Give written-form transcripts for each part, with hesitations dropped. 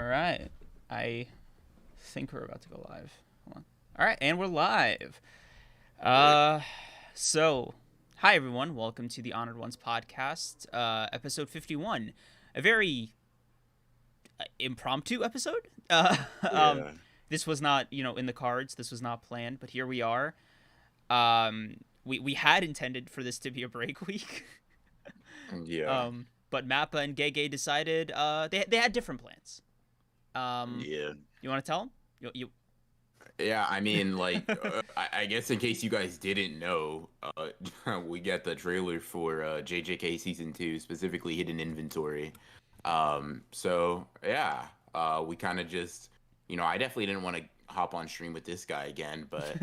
right. I think we're about to go live. Hold on. All right, and we're live. Right. Uh, so hi everyone. Welcome to the Honored Ones podcast, episode 51. A very impromptu episode. Um, Yeah. this was not, in the cards. This was not planned, but here we are. We had intended for this to be a break week. Yeah. But Mappa and Gege decided they had different plans. Um, Yeah. you want to tell them? You Yeah. I guess in case you guys didn't know, we got the trailer for JJK season 2, specifically Hidden Inventory. We kind of just, I definitely didn't want to hop on stream with this guy again, but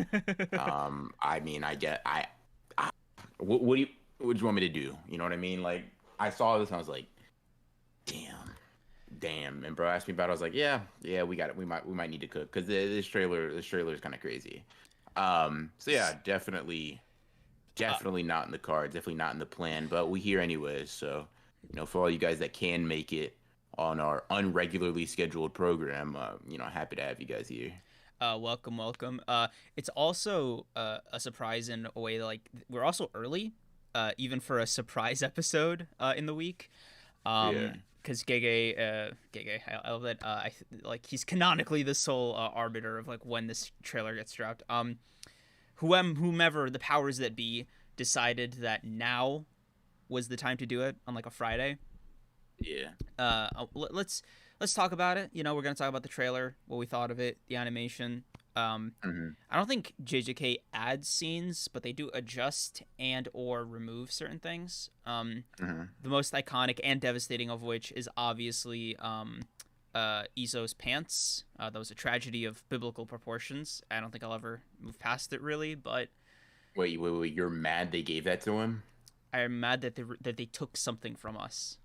I mean, I what do you want me to do? You know what I mean? Like, I saw this and I was like, damn. And bro asked me about it. I was like, yeah, we got it. We might need to cook because this trailer is kind of crazy. Definitely not in the cards. Definitely not in the plan. But we here anyways. So, for all you guys that can make it on our unregularly scheduled program, happy to have you guys here. welcome. It's also a surprise in a way. Like we're also early, even for a surprise episode in the week. Yeah. Because Gege, I love that. Like he's canonically the sole arbiter of like when this trailer gets dropped. Whomever the powers that be decided that now was the time to do it on like a Friday. Yeah. Let's talk about it. We're gonna talk about the trailer, what we thought of it, the animation. Hmm. I don't think JJK adds scenes, but they do adjust and or remove certain things. Hmm. The most iconic and devastating of which is obviously Izo's pants. That was a tragedy of biblical proportions. I don't think I'll ever move past it really, but Wait. You're mad they gave that to him? I'm mad that they took something from us.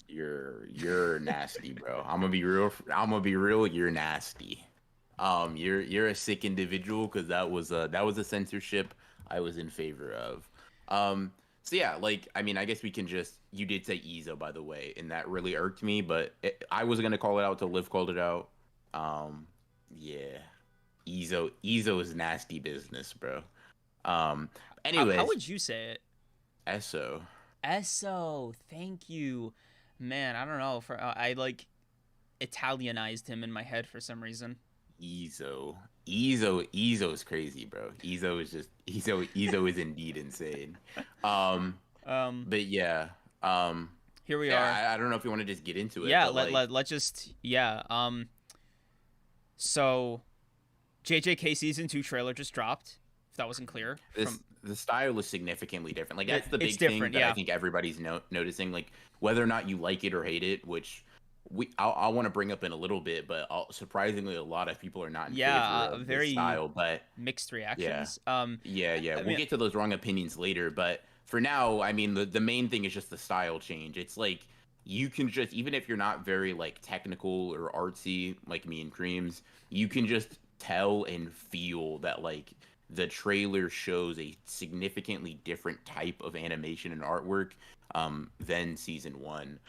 You're nasty, bro. I'm gonna be real. I'm gonna be real. You're nasty. You're a sick individual because that was a censorship I was in favor of. So yeah, like I mean, I guess we can just. You did say Izo, by the way, and that really irked me. But I was gonna call it out till Liv called it out. Um, yeah, Izo is nasty business, bro. Um, How anyways, would you say it? Eso. Esso, thank you, man. I don't know. For I like Italianized him in my head for some reason. Ezo is crazy, bro. Ezo is indeed insane. Um, Um, but yeah, um, Here we yeah. are. I don't know if you want to just get into it, Yeah, but like, let's just yeah. So JJK season 2 trailer just dropped. If that wasn't clear this from the style is significantly different. Like that's the it's big thing different. that I Yeah, think everybody's noticing. Like whether or not you like it or hate it, which I want to bring up in a little bit, but surprisingly, a lot of people are not in favor yeah. of this Very style. But mixed yeah, reactions. yeah. I We'll mean, get to those wrong opinions later, but for now, I mean, the main thing is just the style change. It's like you can just even if you're not very like technical or artsy like me and Creams, you can just tell and feel that like the trailer shows a significantly different type of animation and artwork than season 1.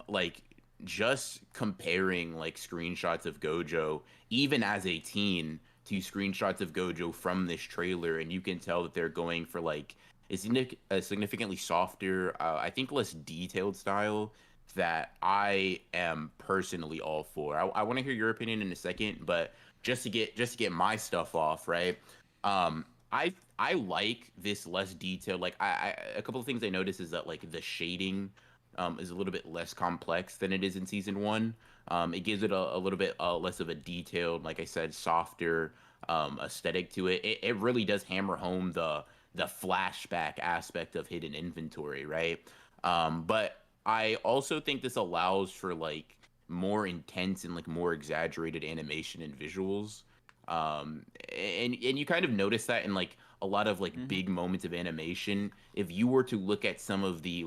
Like just comparing like screenshots of Gojo even as a teen to screenshots of Gojo from this trailer, and you can tell that they're going for like a significantly softer, I think less detailed style that I am personally all for. I want to hear your opinion in a second, but just to get my stuff off, right? Um, I like this less detailed. Like a couple of things I noticed is that like the shading is a little bit less complex than it is in season 1. It gives it a little bit less of a detailed, like I said, softer aesthetic to it. It really does hammer home the flashback aspect of hidden inventory, right? But I also think this allows for like more intense and like more exaggerated animation and visuals. And you kind of notice that in like a lot of like mhm. big moments of animation. If you were to look at some of the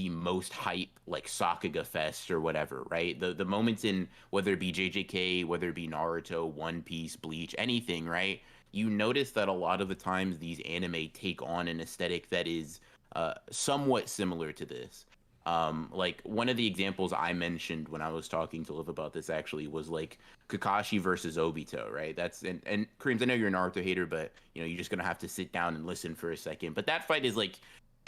most hype like Sakuga Fest or whatever, right? The moments in whether it be JJK, whether it be Naruto, One Piece, Bleach, anything, right? You notice that a lot of the times these anime take on an aesthetic that is somewhat similar to this. Like one of the examples I mentioned when I was talking to Liv about this actually was like Kakashi versus Obito, right? That's and Kreams, I know you're a Naruto hater, but you know you're just gonna have to sit down and listen for a second. But that fight is like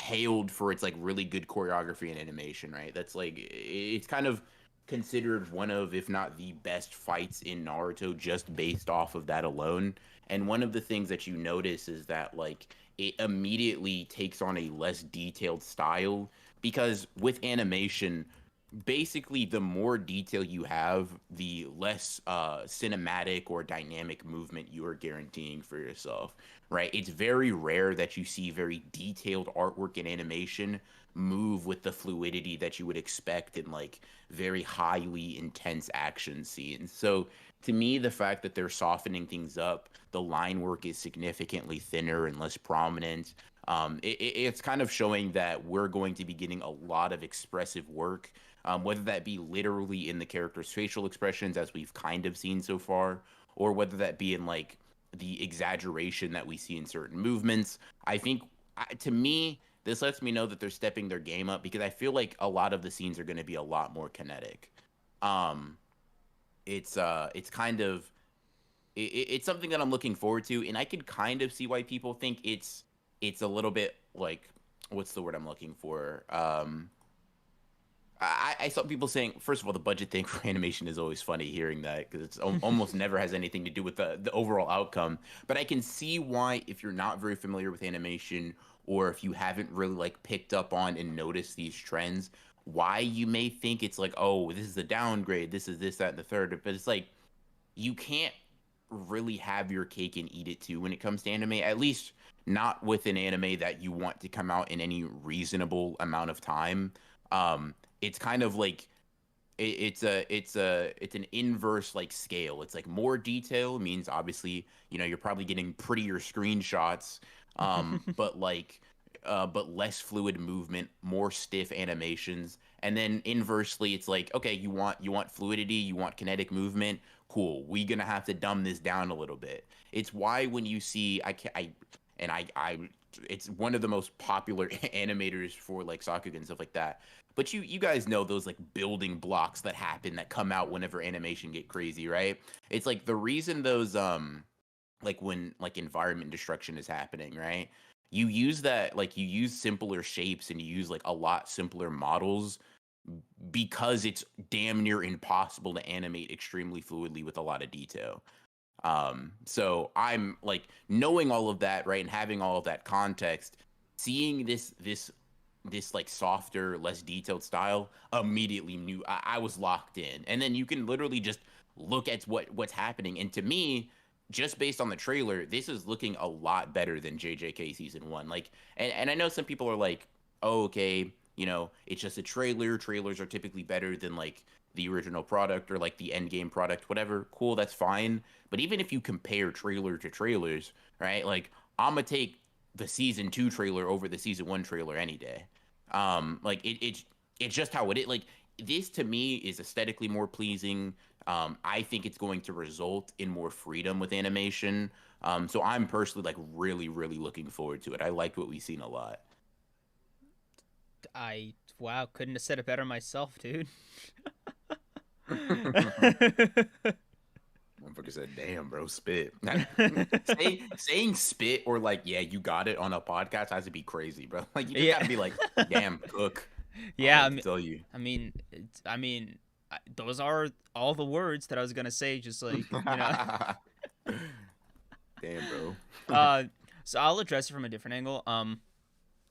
hailed for its like really good choreography and animation, right? That's like it's kind of considered one of, if not the best fights in Naruto just based off of that alone. And one of the things that you notice is that like it immediately takes on a less detailed style because with animation, basically the more detail you have, the less cinematic or dynamic movement you are guaranteeing for yourself, right? It's very rare that you see very detailed artwork and animation move with the fluidity that you would expect in like very highly intense action scenes. So to me, the fact that they're softening things up, the line work is significantly thinner and less prominent. It's kind of showing that we're going to be getting a lot of expressive work, whether that be literally in the character's facial expressions, as we've kind of seen so far, or whether that be in like the exaggeration that we see in certain movements. I think, to me, this lets me know that they're stepping their game up because I feel like a lot of the scenes are going to be a lot more kinetic. Um, it's kind of it's something that I'm looking forward to, and I could kind of see why people think it's a little bit like, what's the word I'm looking for? I saw people saying, first of all, the budget thing for animation is always funny hearing that because it's almost never has anything to do with the overall outcome. But I can see why, if you're not very familiar with animation or if you haven't really like picked up on and noticed these trends, why you may think it's like, oh, this is a downgrade, this is this, that, and the third. But it's like you can't really have your cake and eat it too when it comes to anime, at least not with an anime that you want to come out in any reasonable amount of time. It's kind of like it's an inverse like scale. It's like more detail means obviously, you know, you're probably getting prettier screenshots, but like but less fluid movement, more stiff animations. And then inversely, it's like, okay, you want fluidity, you want kinetic movement, cool. We gonna have to dumb this down a little bit. It's why when you see I it's one of the most popular animators for like Sakuga and stuff like that. But you guys know those like building blocks that happen that come out whenever animation get crazy, right? It's like the reason those like when like environment destruction is happening, right? You use that, like you use simpler shapes and you use like a lot simpler models because it's damn near impossible to animate extremely fluidly with a lot of detail. So I'm like knowing all of that, right, and having all of that context, seeing this like softer, less detailed style, immediately knew I was locked in. And then you can literally just look at what's happening. And to me, just based on the trailer, this is looking a lot better than JJK season one. Like, and I know some people are like, oh, okay, you know, it's just a trailer. Trailers are typically better than like the original product or like the end game product, whatever. Cool, that's fine. But even if you compare trailer to trailers, right? Like, I'm gonna take the season two trailer over the season one trailer any day. Like it's just how it is. Like this to me is aesthetically more pleasing. I think it's going to result in more freedom with animation. So I'm personally like really, really looking forward to it. I liked what we've seen a lot. Wow, couldn't have said it better myself, dude. Motherfucker said, "Damn, bro, spit." Saying spit or like, yeah, you got it on a podcast has to be crazy, bro. Like you just Yeah. gotta be like, "Damn, cook." I don't know Yeah, what to tell you. those are all the words that I was gonna say. Just like Damn, bro. uh, so I'll address it from a different angle.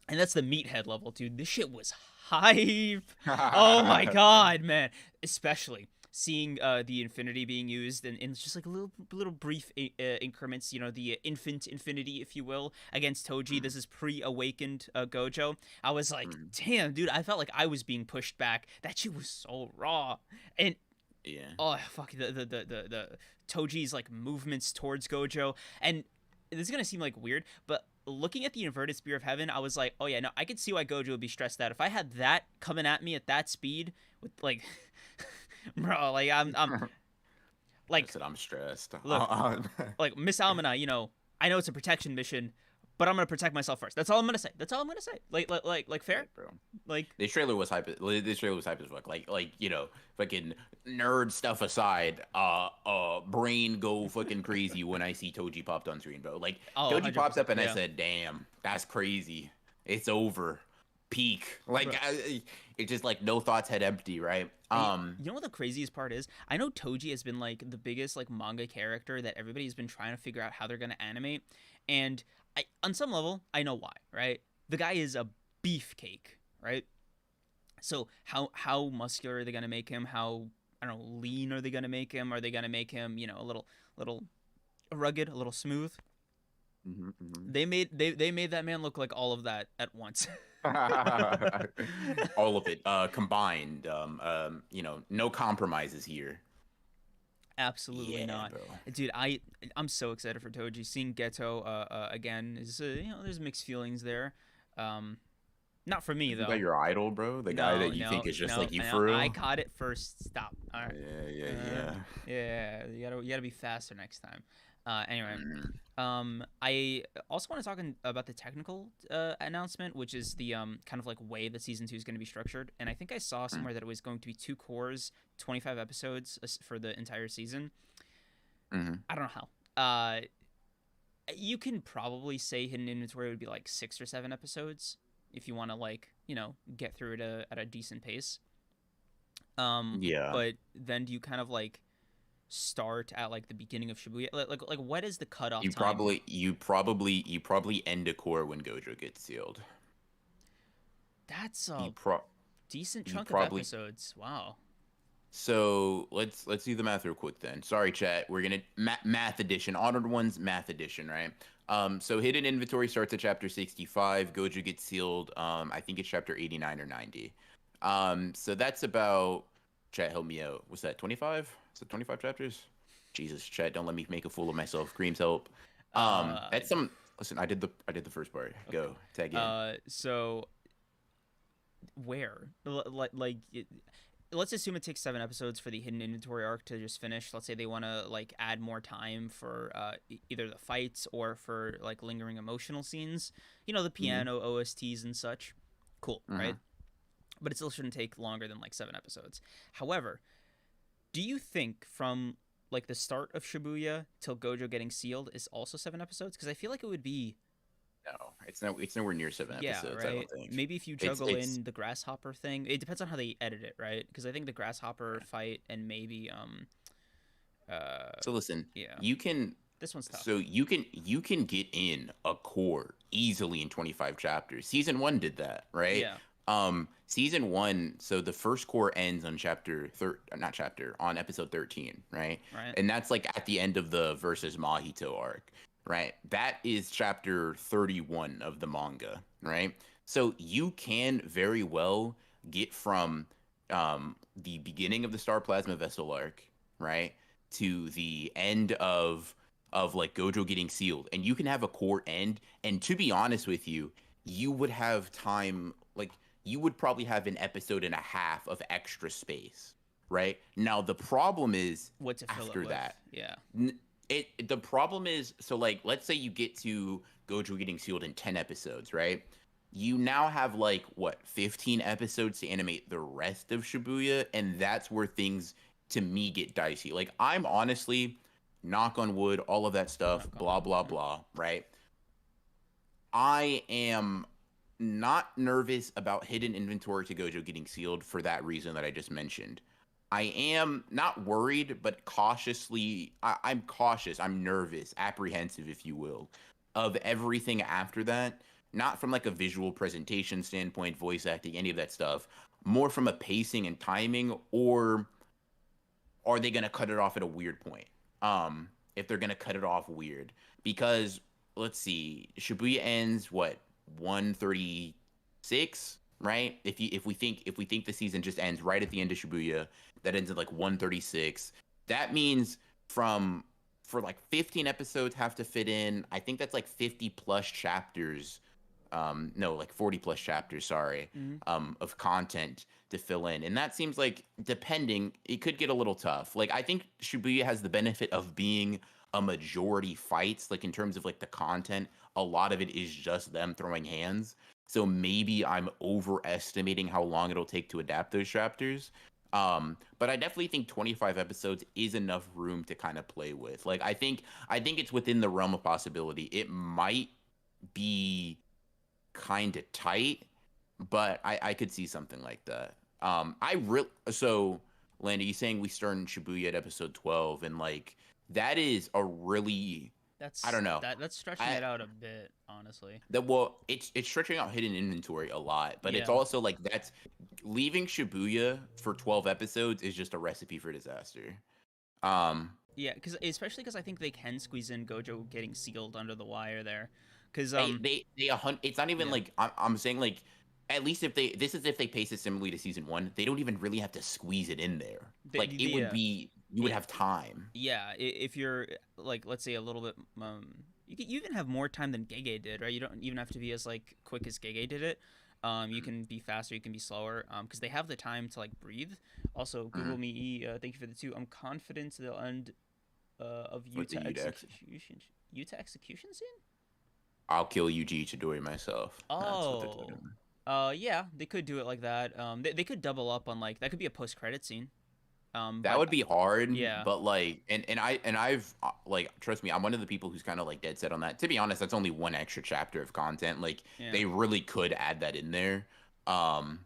And that's the meathead level, dude. This shit was hype. Oh my god, man! Especially seeing the infinity being used in just like little brief increments. You know, the infant infinity, if you will, against Toji. This is pre-awakened Gojo. I was like, damn, dude. I felt like I was being pushed back. That shit was so raw, and Yeah. oh fuck the Toji's like movements towards Gojo, and this is gonna seem like weird, but looking at the inverted spear of heaven, I was like, oh yeah, no, I could see why Gojo would be stressed out if I had that coming at me at that speed with like, bro, like I'm I like, said I'm stressed. look, like Miss Almana, you know, I know it's a protection mission, but I'm gonna protect myself first. That's all I'm gonna say. That's all I'm gonna say. Like fair. Yeah, bro. Like This trailer was hype. This trailer was hype as fuck. You know, fucking nerd stuff aside, brain go fucking crazy when I see Toji popped on screen, bro. Like oh, Toji pops 100%. up and I Yeah. said, "Damn, that's crazy. It's over. Peak." Like Bro. it's just like no thoughts head empty, right? You know what the craziest part is? I know Toji has been like the biggest like manga character that everybody's been trying to figure out how they're gonna animate, and I on some level I know why, right? The guy is a beefcake, right? So how muscular are they gonna make him? How I don't know, lean are they gonna make him? Are they gonna make him, you know, a little rugged, a little smooth? Mhm, mhm. They made that man look like all of that at once. All of it combined. You know, no compromises here. Absolutely Yeah, not, bro. dude. I'm so excited for Toji. Seeing Geto again is you know, there's mixed feelings there. Um, Not for me Isn't that though. your idol, bro? The guy No, that you think no, is just no, like you no. for I real? caught it first. Stop. All right. Yeah, yeah, Uh, yeah. yeah, you gotta be faster next time. Anyway, Mm. I also want to talk about the technical announcement, which is the kind of like way that season 2 is going to be structured. And I think I saw Mm. somewhere that it was going to be 2 cours, 25 episodes for the entire season. Mhm. I don't know how. You can probably say hidden inventory would be like 6 or 7 episodes if you want to like you know get through it at a decent pace. Yeah. But then do you kind of like start at like the beginning of Shibuya? Like what is the cutoff You time? probably you probably end a core when Gojo gets sealed. That's You a pro decent you chunk of probably episodes. Wow. So let's do the math real quick then. Sorry, chat. We're gonna math edition, honored ones, math edition, right? So hidden inventory starts at chapter 65. Gojo gets sealed. I think it's chapter 89 or 90. So that's about chat. Help me out. What's that? 25? Is it 25 chapters? Jesus, chat. Don't let me make a fool of myself. Creams help. Uh, That's some. Listen, I did the first part. okay. Go tag in. So where let's assume it takes 7 episodes for the hidden inventory arc to just finish. Let's say they want to like add more time for either the fights or for like lingering emotional scenes, you know, the Mm-hmm. piano OSTs and such. Cool, Mm-hmm. right? But it still shouldn't take longer than like 7 episodes. However, do you think from like the start of Shibuya till Gojo getting sealed is also 7 episodes? Because I feel like it would be, No, it's no. It's nowhere near seven yeah, episodes. I right. don't think. Maybe if you It's juggle it's in the grasshopper thing, it depends on how they edit it, right? Because I think the grasshopper fight and maybe uh So listen, yeah, you can this one's tough. you can get in a core easily in 25 chapters. Season 1 did that, right? Yeah, Season 1, so the first core ends on not chapter, on episode 13, right? right. And that's like at the end of the versus Mahito arc, right? That is chapter 31 of the manga, right? So you can very well get from the beginning of the Star Plasma Vessel arc, right, to the end of like Gojo getting sealed, and you can have a core end. And to be honest with you, you would have time, like you would probably have an episode and a half of extra space, right? Now the problem is What to fill it after with? that, Yeah, the problem is, so like let's say you get to Gojo getting sealed in 10 episodes, right? You now have like what, 15 episodes to animate the rest of Shibuya, and that's where things to me get dicey. Like I'm honestly, knock on wood, all of that stuff, knock on blah wood. blah Yeah. blah, right? I am not nervous about hidden inventory to Gojo getting sealed for that reason that I just mentioned. I am not worried, but I'm cautious. I'm nervous, apprehensive, if you will, of everything after that. Not from like a visual presentation standpoint, voice acting, any of that stuff. More from a pacing and timing, or are they gonna cut it off at a weird point? If they're gonna cut it off weird, because let's see, Shibuya ends what, 136, right? If we think the season just ends right at the end of Shibuya, that ends at like 136. That means from for like 15 episodes have to fit in. I think that's like 50 plus chapters. No, like 40 plus chapters, sorry, Mhm. of content to fill in. And that seems like, depending, it could get a little tough. Like I think Shibuya has the benefit of being a majority fights, like in terms of like the content, a lot of it is just them throwing hands. So maybe I'm overestimating how long it'll take to adapt those chapters. But I definitely think 25 episodes is enough room to kind of play with. Like I think it's within the realm of possibility. It might be kind of tight, but I could see something like that. I really so Landy, you saying we start in Shibuya at episode 12, and like that is a really I don't know. That's stretching I it out a bit, honestly. that well, it's stretching out hidden inventory a lot, but it's Yeah. also like that's leaving Shibuya for 12 episodes is just a recipe for disaster. Um, Yeah, especially because I think they can squeeze in Gojo getting sealed under the wire there, because it's not even yeah, like I'm saying like at least if they this is if they pace it similarly to season one, they don't even really have to squeeze it in there. Like it would be you would it, have time. yeah, if you're like, let's say, a little bit you even have more time than Gege did, right? You don't even have to be as like quick as Gege did it. You Mhm, can be faster, you can be slower, because they have the time to like breathe. Also, mhm. Google me, thank you for the two. I'm confident they'll end of With the Udex, Utah execution scene. I'll kill Yuji Chidori myself. That's what they're talking Oh, about. yeah, they could do it like that. They could double up on, like, that could be a post credit scene. That But would be hard, yeah, but like, I've like, trust me, I'm one of the people who's kind of like dead set on that. To be honest, that's only one extra chapter of content. Like, yeah, they really could add that in there. Um,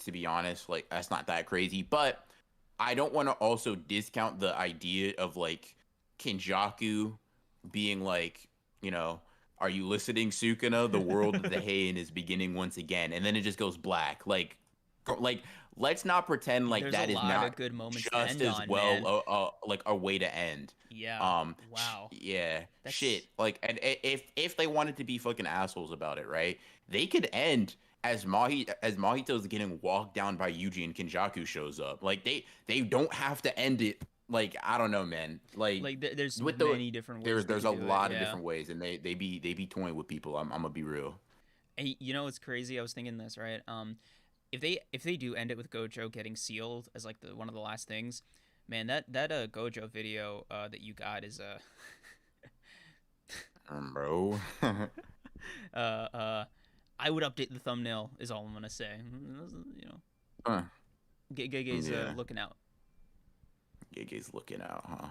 to be honest, like, that's not that crazy. But I don't want to also discount the idea of like Kinjaku being like, you know, are you listening, Sukuna? The world of the Heian is beginning once again, and then it just goes black. Like let's not pretend like there's a that is lot of not good moments to just end as on, man. well like a way to end. Yeah, wow, Yeah, that's shit. Like, and if they wanted to be fucking assholes about it, right? They could end as Mahito's getting walked down by Yuji and Kinjaku shows up. Like they don't have to end it. Like I don't know, man. Like like there's with many different ways they there's could a do it. lot of Yeah. different ways, and they be toying with people. I'm gonna be real. And you know what's crazy? I was thinking this, right? If they do end it with Gojo getting sealed as like the one of the last things, man, that Gojo video that you got is Bro. uh uh I would update the thumbnail is all I'm gonna say. You know, Huh. Gege's Yeah. looking out. Gege's looking out, huh?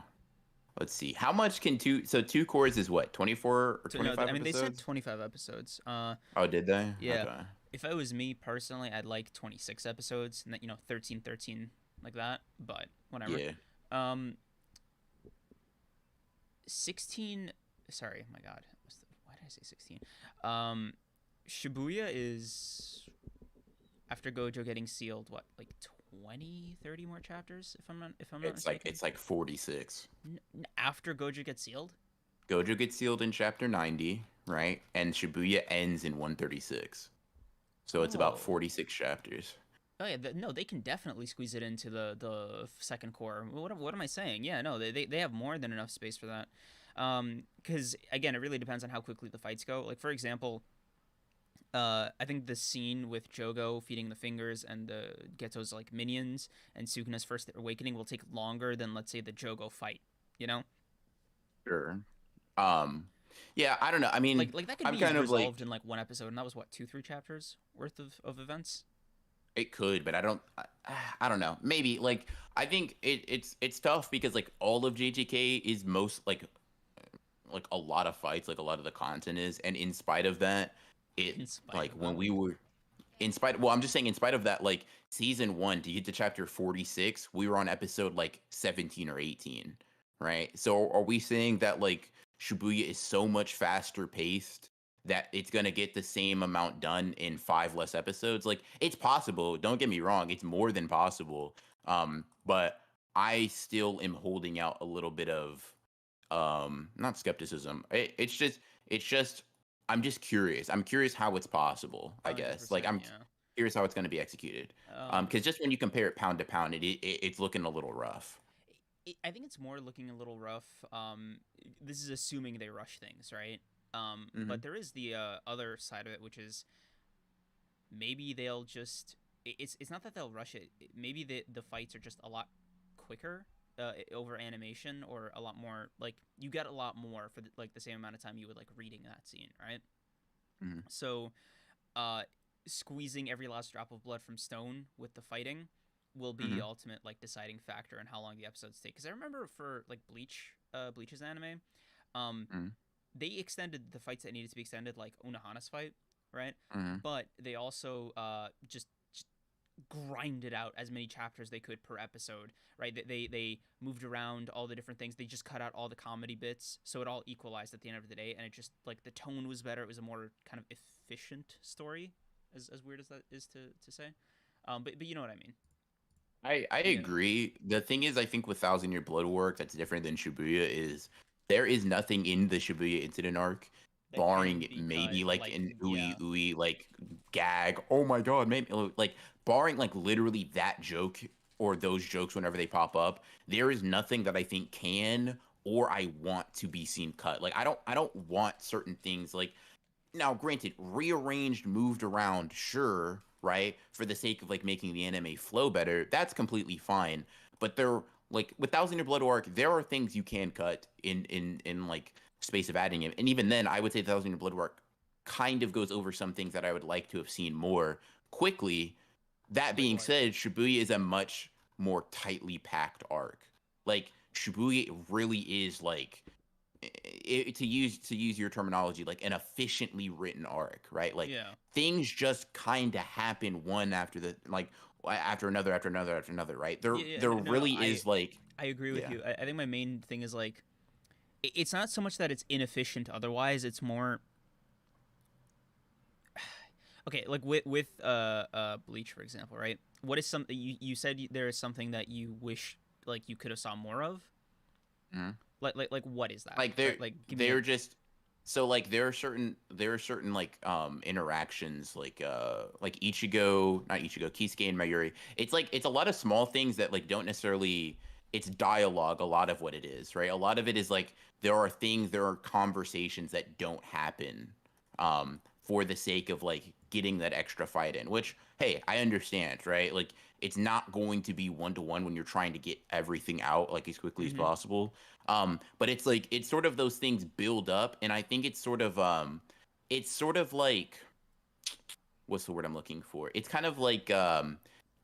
Let's see. How much can two cores is what? 24 or So no, 25 I mean they said episodes? 25 episodes. Oh, did they? Yeah. Okay. If it was me personally, I'd like 26 episodes, and then, 13, 13, like that. But whatever. Yeah. Um, 16. Sorry, my God. Why did I say 16? Um, Shibuya is after Gojo getting sealed. What, like 20, 30 more chapters? If I'm not mistaken. It's like 46. After Gojo gets sealed. Gojo gets sealed in chapter 90, right? And Shibuya ends in 136. So it's about Oh. 46 chapters. Oh yeah, no, they can definitely squeeze it into the second core. What am I saying? Yeah, no, they have more than enough space for that. Because again, it really depends on how quickly the fights go. Like, for example, I think the scene with Jogo feeding the fingers and the Geto's like minions and Sukuna's first awakening will take longer than, let's say, the Jogo fight. You know, Sure. Um, yeah, I don't know. I mean, like that could I'm be kind of like resolved in like one episode, and that was what, 2, 3 chapters worth of events. it could, but I don't know. Maybe like I think it's tough because like all of JJK is most like a lot of fights, like a lot of the content is, and in spite of that, it In spite like of when that. we were in spite well, I'm just saying in spite of that, like season one to get to chapter 46, we were on episode like 17 or 18, right? So are we saying that like Shibuya is so much faster paced that it's gonna get the same amount done in five less episodes? Like it's possible, don't get me wrong, it's more than possible. But I still am holding out a little bit of not skepticism. It's just I'm just curious. I'm curious how it's possible, I guess. Like 100%. I'm Yeah. curious how it's going to be executed. Um, Because just when you compare it pound to pound, it's looking a little rough. I think it's more looking a little rough. This is assuming they rush things, right? But Hmm. there is the other side of it, which is maybe they'll just. It's not that they'll rush it. Maybe the fights are just a lot quicker, over animation, or a lot more, like you get a lot more for like the same amount of time you would like reading that scene, right? Mhm. So uh, squeezing every last drop of blood from stone with the fighting will be the Mhm. ultimate like deciding factor in how long the episodes take. Because I remember for like Bleach's anime, um, Mhm. they extended the fights that needed to be extended, like Unohana's fight, right? Mhm. But they also just grinded out as many chapters they could per episode, right? They moved around all the different things. They just cut out all the comedy bits, so it all equalized at the end of the day, and it just like the tone was better. It was a more kind of efficient story, as weird as that is to say. But you know what I mean. I You get it. agree. The thing is, I think with Thousand Year Blood Work, that's different than Shibuya. Is there is nothing in the Shibuya incident arc, That can barring be cut maybe like like an yeah. like gag. Oh my god, maybe like barring like literally that joke or those jokes whenever they pop up, there is nothing that I think can or I want to be seen cut. Like I don't want certain things like now granted rearranged moved around sure right for the sake of like making the anime flow better that's completely fine but there like with thousand year blood arc there are things you can cut in like space of adding it and even then I would say thousand year blood arc kind of goes over some things that I would like to have seen more quickly. That Like being what? said, Shibuya is a much more tightly packed arc. Like Shibuya really is like to use your terminology like an efficiently written arc right like Yeah. things just kind of happen one after the like after another after another after another right there Yeah, yeah, there no, really is like I agree with yeah you. I think my main thing is like it's not so much that it's inefficient otherwise, it's more okay, like with Bleach for example, right? What is something you said there is something that you wish like you could have saw more of? mhm. Like what is that? Like they're Like give me a they're just so like there are certain like interactions like Ichigo not Ichigo Kisuke and Mayuri it's a lot of small things that like don't necessarily it's dialogue a lot of what it is right a lot of it is like there are conversations that don't happen for the sake of like getting that extra fight in which hey I understand right like it's not going to be one to one when you're trying to get everything out like as quickly as mm-hmm. possible but it's like it's sort of those things build up, and I think it's sort of like what's the word I'm looking for? It's kind of like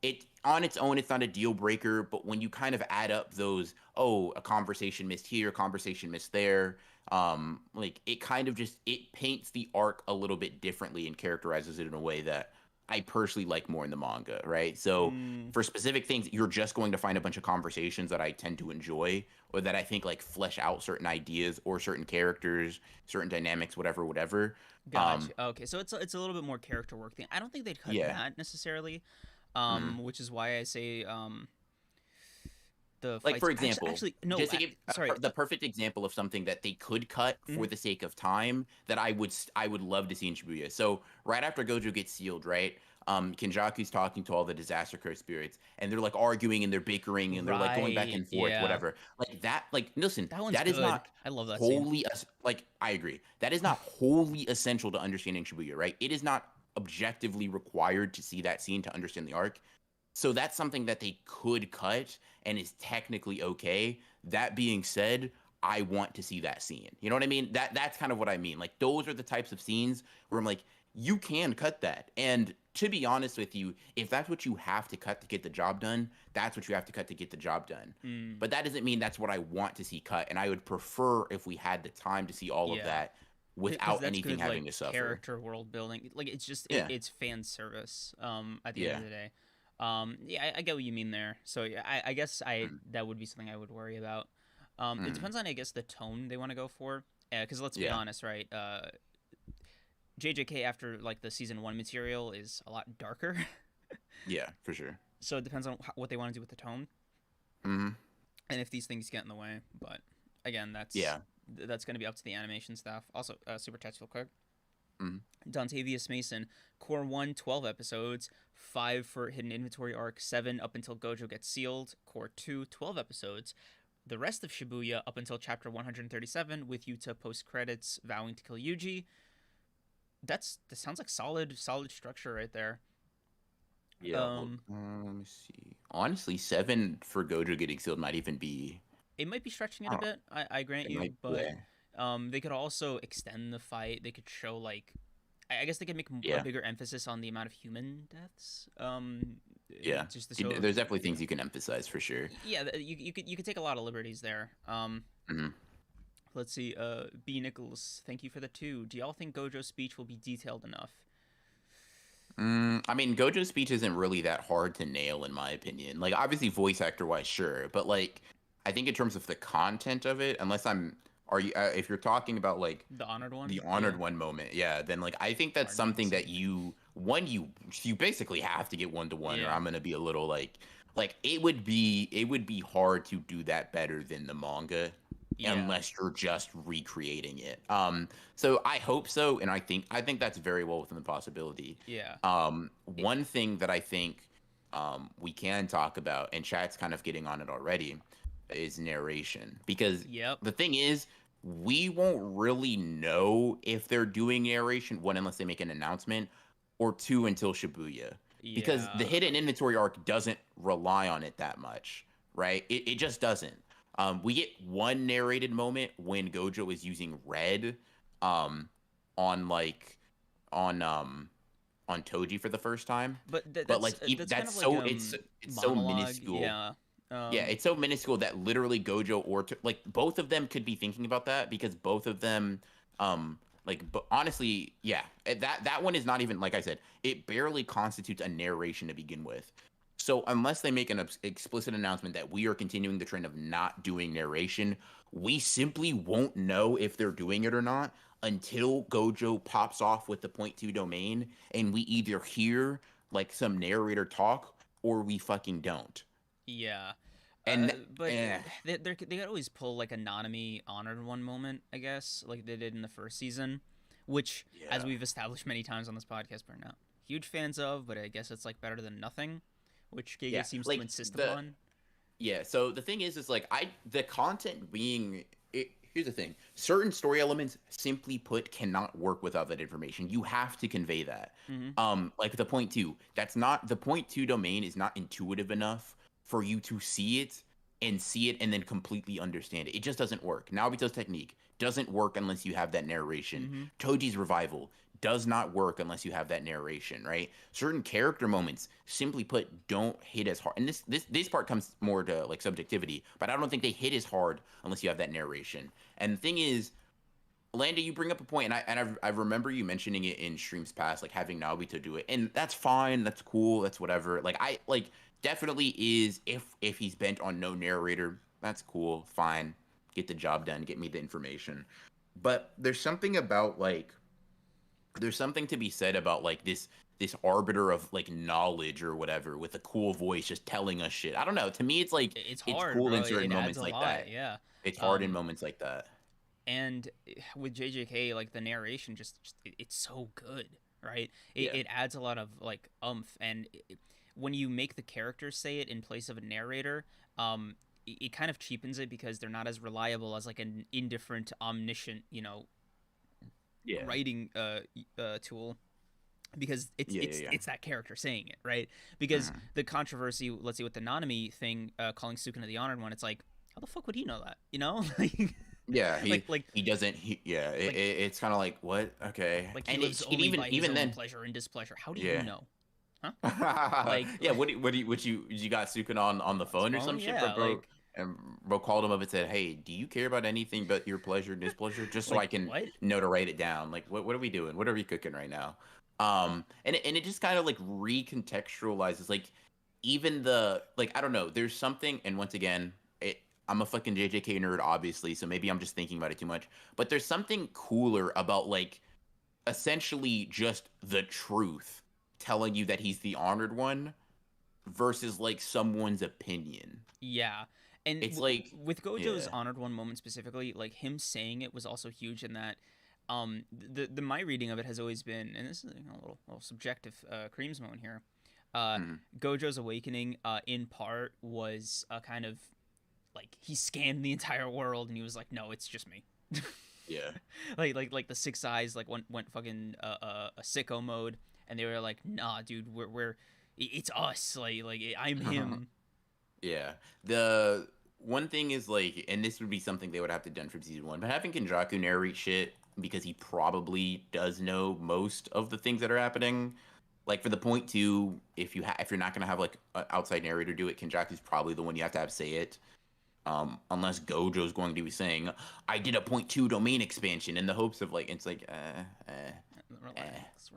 it on its own, it's not a deal breaker, but when you kind of add up those, oh, a conversation missed here, a conversation missed there, like it kind of just it paints the arc a little bit differently and characterizes it in a way that I personally like more in the manga, right? So Mm, for specific things, you're just going to find a bunch of conversations that I tend to enjoy or that I think like flesh out certain ideas or certain characters, certain dynamics, whatever, whatever. gotcha. Okay, so it's a little bit more character work thing. I don't think they'd cut Yeah. that necessarily. Mhm. Which is why I say the Like fights for example, actually no, just to give sorry. the perfect example of something that they could cut for Mhm. the sake of time that I would love to see in Shibuya. So right after Gojo gets sealed, right? Kenjaku's talking to all the disaster curse spirits, and they're like arguing and they're bickering and they're like going back Right, and forth, yeah. whatever. Like that, like listen, That one's that is good. not I love that scene. like I agree. That is not wholly essential to understanding Shibuya, right? It is not objectively required to see that scene to understand the arc. So that's something that they could cut and is technically okay. That being said, I want to see that scene. You know what I mean? That's kind of what I mean. Like those are the types of scenes where I'm like, you can cut that. And to be honest with you, if that's what you have to cut to get the job done, that's what you have to cut to get the job done. Mm, But that doesn't mean that's what I want to see cut. And I would prefer if we had the time to see all of yeah. that Because without that's anything good like having to suffer. character world building. Like it's just Yeah. it's fan service at the end of Yeah. the day. Yeah, I get what you mean there. So yeah, I guess I Mm, that would be something I would worry about. It mm, depends on I guess the tone they want to go for. Because let's be yeah. honest, right? JJK after like the season 1 material is a lot darker. Yeah, for sure. So it depends on what they want to do with the tone Hmm. and if these things get in the way. But again, Yeah. that's going to be up to the animation staff. Also, super chat real quick. Mhm. Dontavius Mason, Core 1, 12 episodes, 5 for Hidden Inventory Arc, 7 up until Gojo gets sealed, Core 2, 12 episodes, the rest of Shibuya up until chapter 137 with Yuta post credits vowing to kill Yuji. That sounds like solid structure right there. Yeah, Um, let me see. Honestly, 7 for Gojo getting sealed might even be. it might be stretching it I a don't know. bit. I grant It you, might. but Yeah. they could also extend the fight. They could show like I guess they could make a Yeah. bigger emphasis on the amount of human deaths. Yeah. Just to show, There's definitely things you can emphasize for sure. yeah, you could take a lot of liberties there. Hmm. Let's see. B Nichols, thank you for the 2. Do y'all think Gojo's speech will be detailed enough? I mean, Gojo's speech isn't really that hard to nail, in my opinion. Like, obviously, voice actor wise, sure, but like, I think in terms of the content of it, unless I'm, are you, if you're talking about like The honored the one, yeah. honored one moment, yeah, then like I think that's Pardon me, something that Satan. you basically have to get 1-to-1, or Yeah, I'm gonna be a little like it would be hard to do that better than the manga yeah, unless you're just recreating it. So I hope so, and I think that's very well within the possibility. yeah. It, One thing that I think we can talk about, and chat's kind of getting on it already, is narration. Because yep. the thing is, we won't really know if they're doing narration, one, unless they make an announcement, or two, until Shibuya. Because the Yeah, hidden inventory arc doesn't rely on it that much, right? It just doesn't. We get one narrated moment when Gojo is using red um, on like on Toji for the first time, but but like that's kind that's of like it's so monologue. minuscule. Yeah. Yeah, Um, it's so minuscule that literally Gojo like both of them could be thinking about that, because both of them but honestly, yeah, that one is not even, like I said, it barely constitutes a narration to begin with. So unless they make an explicit announcement that we are continuing the trend of not doing narration, we simply won't know if they're doing it or not until Gojo pops off with the point 2 domain, and we either hear like some narrator talk or we fucking don't. yeah. And But eh, they could always pull like a Nanami honored one moment, I guess, like they did in the first season, which, as yeah, we've established many times on this podcast, we're not huge fans of, but I guess it's like better than nothing, which Gege yeah, seems to like insist the upon. yeah. So the thing is like the content being it. Here's the thing: certain story elements, simply put, cannot work without that information. You have to convey that. Hmm. Like the point 2. That's not the point 2 domain is not intuitive enough for you to see it and then completely understand it. It just doesn't work. Naobito's technique doesn't work unless you have that narration. Hmm. Toji's revival does not work unless you have that narration, right? Certain character moments, simply put, don't hit as hard. And this part comes more to like subjectivity, but I don't think they hit as hard unless you have that narration. And the thing is, Landa, you bring up a point, and I remember you mentioning it in streams past, like having Naobito do it, and that's fine, that's cool, that's whatever. Like I like definitely is, if he's bent on no narrator, that's cool, fine, get the job done, get me the information. But there's something to be said about like this arbiter of like knowledge or whatever with a cool voice just telling us shit. I don't know. To me, it's like It's it's hard, cool bro. in certain It adds moments a like lot. that. Yeah. It's hard in Um, moments like that. and with JJK, like the narration, just it's so good, right? Yeah. It adds a lot of like and when you make the characters say it in place of a narrator, it kind of cheapens it because they're not as reliable as like an indifferent, omniscient, Yeah. writing tool, because it's Yeah. it's Yeah. it's that character saying it, right? Because Mhm. the controversy, let's say with the Nanami thing, calling Sukuna the honored one, it's like, how the fuck would he know that? like, Yeah, like like he doesn't. Yeah, like it's kind of like, what? Okay, like he and lives it only even by his even own then, pleasure and displeasure. How do you yeah, know? Huh? Like, yeah. What you got Sukun on the on his phone or phone? some shit, bro, Yeah, bro? And bro called him up and said, "Hey, do you care about anything but your pleasure and displeasure? Just so like I can what? know to write it down. Like, what are we doing? What are we cooking right now?" And it just kind of like recontextualizes, like, even the, like, I don't know. There's something, and once again, I'm a fucking JJK nerd, obviously, so maybe I'm just thinking about it too much. But there's something cooler about like essentially just the truth telling you that he's the honored one versus like someone's opinion. Yeah, and It's like, with Gojo's yeah. honored one moment specifically, like him saying it was also huge in that. The my reading of it has always been, and this is a little subjective, Creams moment here. Uh, Mhm. Gojo's awakening, in part, was a kind of like he scanned the entire world and he was like, no, it's just me. Yeah. Like the six eyes like went fucking a sicko mode, and they were like, nah, dude, we're It's us. I'm him. Yeah. The one thing is like, and this would be something they would have to done from season one, but having Kenjaku narrate shit because he probably does know most of the things that are happening. Like for the point two, if you're not gonna have like an outside narrator do it, Kenjaku's probably the one you have to have say it. Unless Gojo's going to be saying, "I did a point two domain expansion" in the hopes of like it's like, Relax.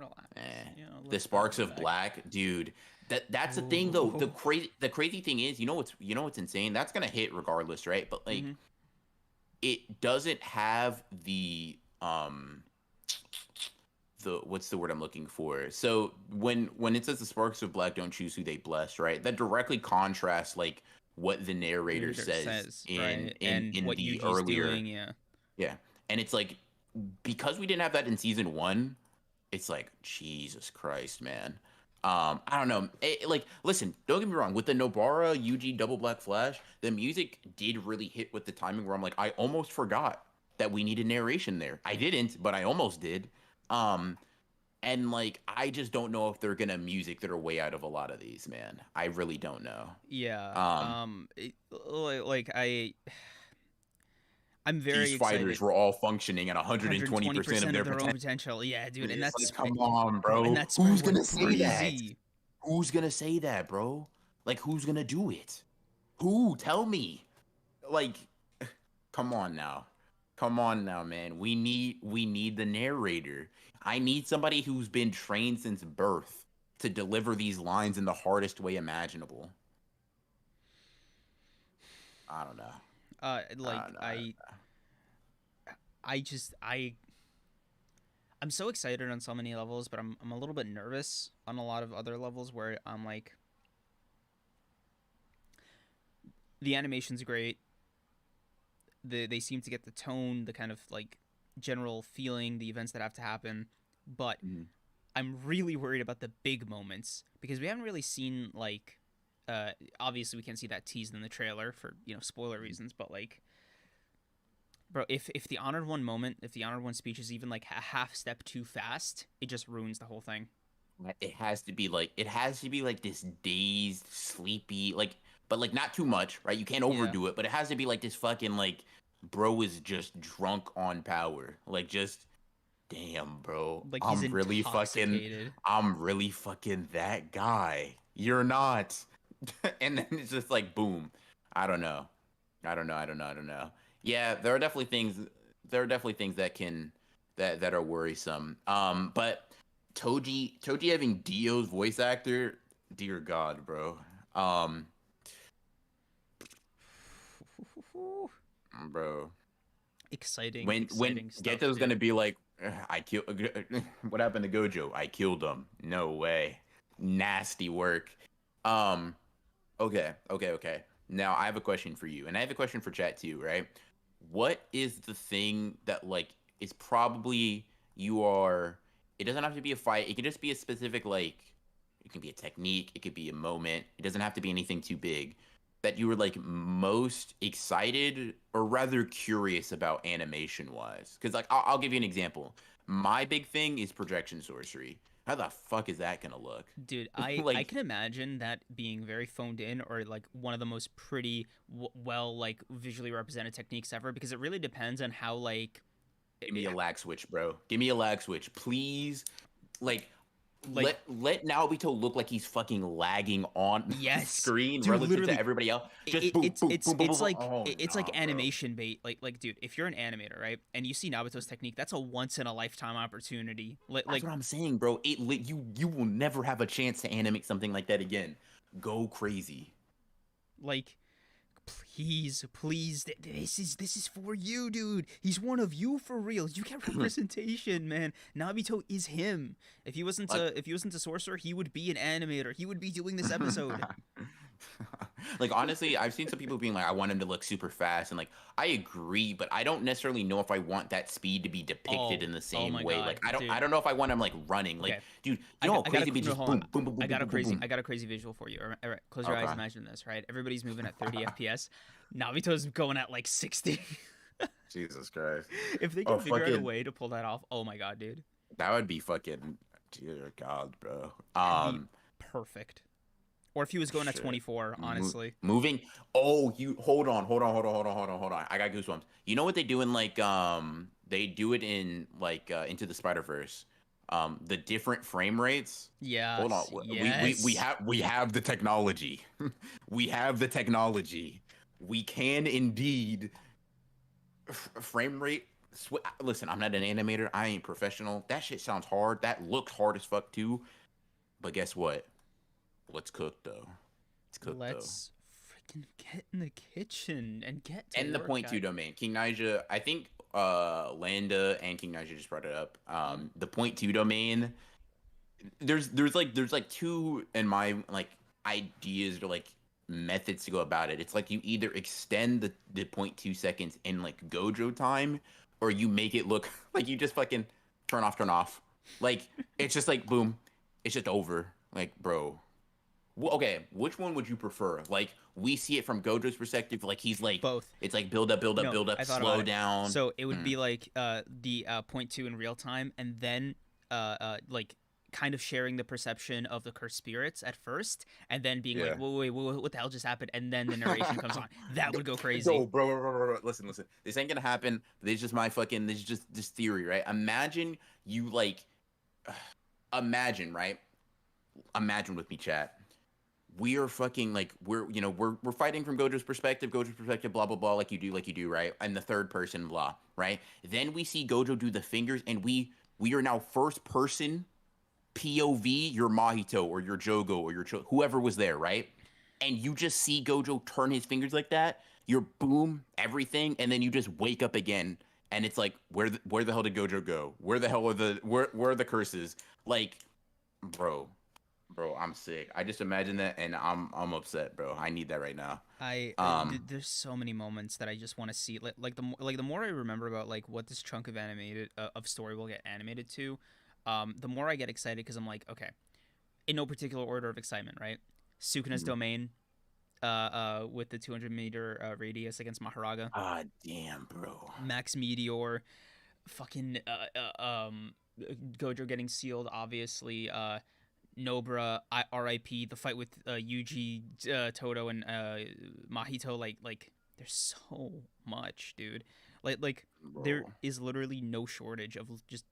You know, the let's sparks go of back. black, dude. That's the thing though. The Ooh. crazy thing is, what's insane. That's gonna hit regardless, right? But like, Mm-hmm. it doesn't have the what's the word I'm looking for? So when it says the sparks of black don't choose who they bless, right? That directly contrasts like what the narrator Narrator says says, right, and in what the Yuji's earlier. doing, yeah. Yeah. And it's like because we didn't have that in season one, it's like Jesus Christ, man. I don't know. Like, listen, don't get me wrong. With the Nobara Yuji Double Black Flash, the music did really hit with the timing. Where I'm like, I almost forgot that we needed narration there. I didn't, but I almost did. Um, and like, I just don't know if they're gonna music their way out of a lot of these, man. I really don't know. Yeah. Um, I'm these very fighters excited. were all functioning at 120% of 120% of their their own potential. potential. Yeah, dude, and It's that like, spread, come on, bro, and bro. that spread Who's went gonna say that? crazy. Who's gonna say that, bro? Like, who's gonna do it? Who? Tell me. Like, come on now. Come on now, man. We need the narrator. I need somebody who's been trained since birth to deliver these lines in the hardest way imaginable. I don't know. I Like don't know. I just I'm so excited on so many levels, but I'm a little bit nervous on a lot of other levels where I'm like, the animation's great. They seem to get the tone, the kind of like general feeling, the events that have to happen, but Mhm. I'm really worried about the big moments because we haven't really seen like obviously we can't see that teased in the trailer for, spoiler reasons, but like, bro, if the honored one moment, if the honored one speech is even like a half step too fast, it just ruins the whole thing. It has to be like this dazed, sleepy, like, but like not too much, right? You can't Yeah. overdo it, but it has to be like this fucking like bro is just drunk on power. Like just damn, bro. Like he's intoxicated. I'm really fucking that guy. You're not. And then it's just like boom. I don't know. I don't know. Yeah, there are definitely things that are worrisome. But Toji having Dio's voice actor, dear God, bro. Um, bro. Exciting, When exciting stuff, Geto's gonna dude. be like, I kill. What happened to Gojo? I killed him. No way. Nasty work. Um. Okay. Now I have a question for you, and I have a question for chat too. Right? What is the thing that like is probably you are? It doesn't have to be a fight. It could just be a specific like. It can be a technique. It could be a moment. It doesn't have to be anything too big. That you were like most excited or rather curious about animation wise. Because like I'll give you an example. My big thing is projection sorcery. How the fuck is that gonna look? Dude, I Like can imagine that being very phoned in or like one of the most pretty well like visually represented techniques ever because it really depends on how like give me a lag switch, bro. Give me a lag switch, please. Like, like let Naobito look like he's fucking lagging on the yes, screen dude, relative to literally everybody else. it, Just it, boom, it's boom, it's boom, boom, boom, it's boom. like Oh it's like nah, bro. animation bait. Like dude, if you're an animator, right, and you see Nabito's technique, that's a once in a lifetime opportunity. That's what I'm saying, bro. You will never have a chance to animate something like that again. Go crazy. like please, this is for you, dude. He's one of you for real. You get representation, man. Nabito is him. Like If he wasn't a sorcerer, he would be an animator. He would be doing this episode. like honestly, I've seen some people being like, I want him to look super fast, and like I agree, but I don't necessarily know if I want that speed to be depicted Oh, in the oh same my way. god, Like I don't dude. I don't know if I want him like running. Like, Okay, dude, you know how crazy it'd be no, just hold on. boom, boom, boom, boom, boom, boom, boom, boom. I got a crazy visual for you. All right, close your eyes. Okay. Imagine this, right? Everybody's moving at 30 FPS. Nabito's going at like 60. Jesus Christ. If they Oh can figure out a fucking way to pull that off, oh my god, dude, that would be fucking dear God, bro. that'd be perfect. Or if he was going at Shit. 24, honestly. Moving. Oh, you hold on. I got goosebumps. You know what they do in like they do it in like Into the Spider-Verse. The different frame rates. Hold on. Yes, We yes. have the technology. We have the technology. We can indeed frame rate. Listen, I'm not an animator. I ain't professional. That shit sounds hard. That looks hard as fuck too. But guess what? Let's cook though. Let's cook though. Let's freaking get in the kitchen and get to And the work, point two guys. domain. King Nija, I think Landa and King Nija just brought it up. The point two domain, there's like two in my like ideas or like methods to go about it. It's like you either extend the point 2 seconds in like Gojo time, or you make it look like you just fucking turn off. Like it's just like boom, it's just over. Like bro, okay, which one would you prefer? Like we see it from Gojo's perspective, like he's like Both. it's like build up, build up, No, build up, I thought about slow it. down. So it would Mm, be like the point two in real time, and then like kind of sharing the perception of the cursed spirits at first, and then being like, yeah. what the hell just happened? And then the narration comes on. That would go No, crazy. bro. Listen. This ain't gonna happen. This is just my fucking. This is just this theory, right? Imagine you like. Imagine, right? Imagine with me, chat. We are fucking like we're fighting from Gojo's perspective, blah blah blah, like you do, right? And the third person, blah, right? Then we see Gojo do the fingers, and we are now first person POV your Mahito or your Jogo or your whoever was there, right? And you just see Gojo turn his fingers like that, you're boom, everything, and then you just wake up again, and it's like, where the hell did Gojo go? Where the hell are where are the curses? Like, bro, I'm sick. I just imagine that, and I'm upset, bro. I need that right now. There's so many moments that I just want to see. Like the more I remember about like what this chunk of animated of story will get animated to, the more I get excited because I'm like, okay, in no particular order of excitement, right? Sukuna's Mhm. domain, with the 200-meter radius against Maharaga, Ah, damn, bro. Max Meteor, fucking Gojo getting sealed, obviously. Nobra, RIP, the fight with Yuji, Toto, and Mahito. Like there's so much, dude. Like there Bro. is literally no shortage of just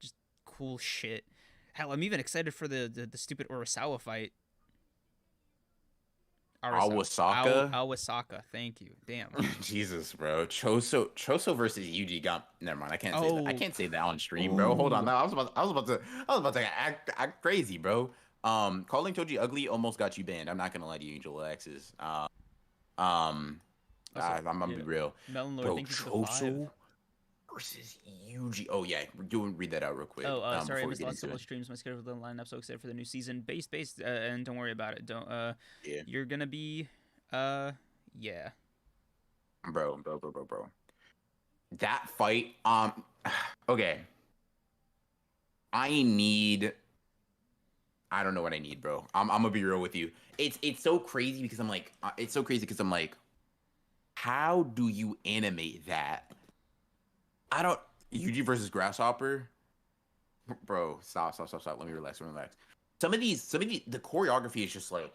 cool shit. Hell, I'm even excited for the stupid Urasawa fight. Awasaka. Awasaka. Thank you. Damn. Jesus, bro. Choso versus Yuji got. Never mind. I can't say that. I Oh. can't say that on stream, bro. Hold on. Oh. No, I was about to act crazy, bro. Calling Toji ugly almost got you banned. I'm not gonna lie to you, Angel Alexis. Um, Also, I'm gonna be yeah. real, Melon Lord, bro. thank you for the 5. Choso versus Yuji. Oh yeah, do read that out real quick. Oh, sorry, I Before we missed the get last into couple it. of streams. My schedule didn't line up. So excited for the new season. Base, and don't worry about it. Don't. Yeah, You're gonna be. Yeah. bro. That fight. Okay. I need. I don't know what I need, bro. I'm gonna be real with you. It's so crazy because I'm like, how do you animate that? I don't. Yuji versus Grasshopper, bro. Stop. Let me relax. Some of the choreography is just like,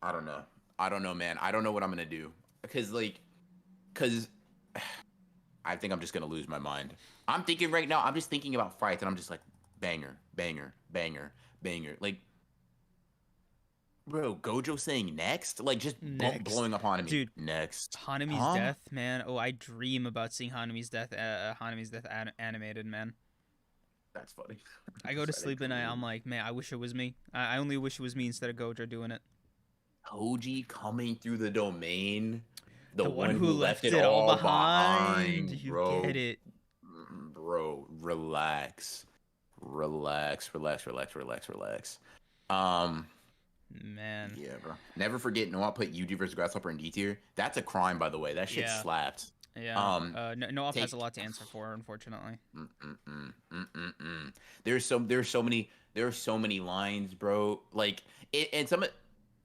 I don't know. I don't know, man. I don't know what I'm gonna do because I think I'm just gonna lose my mind. I'm thinking right now. I'm just thinking about fights, and I'm just like, banger. Like, bro, Gojo saying next, like just Next, blowing up on me. dude. Next, Hanami's huh? death, man. Oh, I dream about seeing Hanami's death. Hanami's death animated, man. That's funny. I You go to said sleep a and I'm dream. like, man, I wish it was me. I only wish it was me instead of Gojo doing it. Toji coming through the domain, the The one one who who left left it it all all behind. behind, You get bro. it, Bro, relax. Um, man. yeah, bro. Never forget, no, I'll put Yuji versus Grasshopper in D tier. That's a crime, by the way. That shit Yeah, slapped. yeah. Noaf has a Take. lot to answer for, unfortunately. Mm-mm. There's so many lines, bro. Like and some of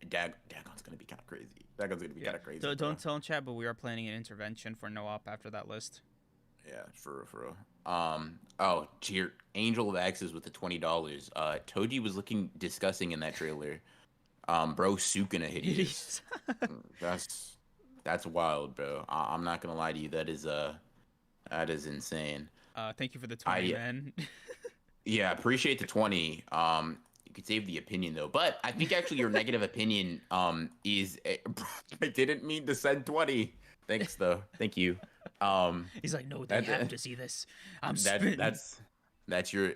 Dagon's gonna be kind of crazy. Dagon's gonna be Yeah. kind of crazy, bro. Don't tell him, chat, but we are planning an intervention for Noop after that list. Yeah, for real. Oh, cheer. Angel of Axes with the $20. Toji was looking disgusting in that trailer. Bro, Sukuna It hideous. is. That's that's wild, bro. I'm not gonna lie to you. That is insane. Thank you for the 20, I man. Yeah, appreciate the 20. You could save the opinion though, but I think actually your negative opinion is I didn't mean to send 20. Thanks though. Thank you. He's like, no, they That have to see this. I'm that's spitting. that's your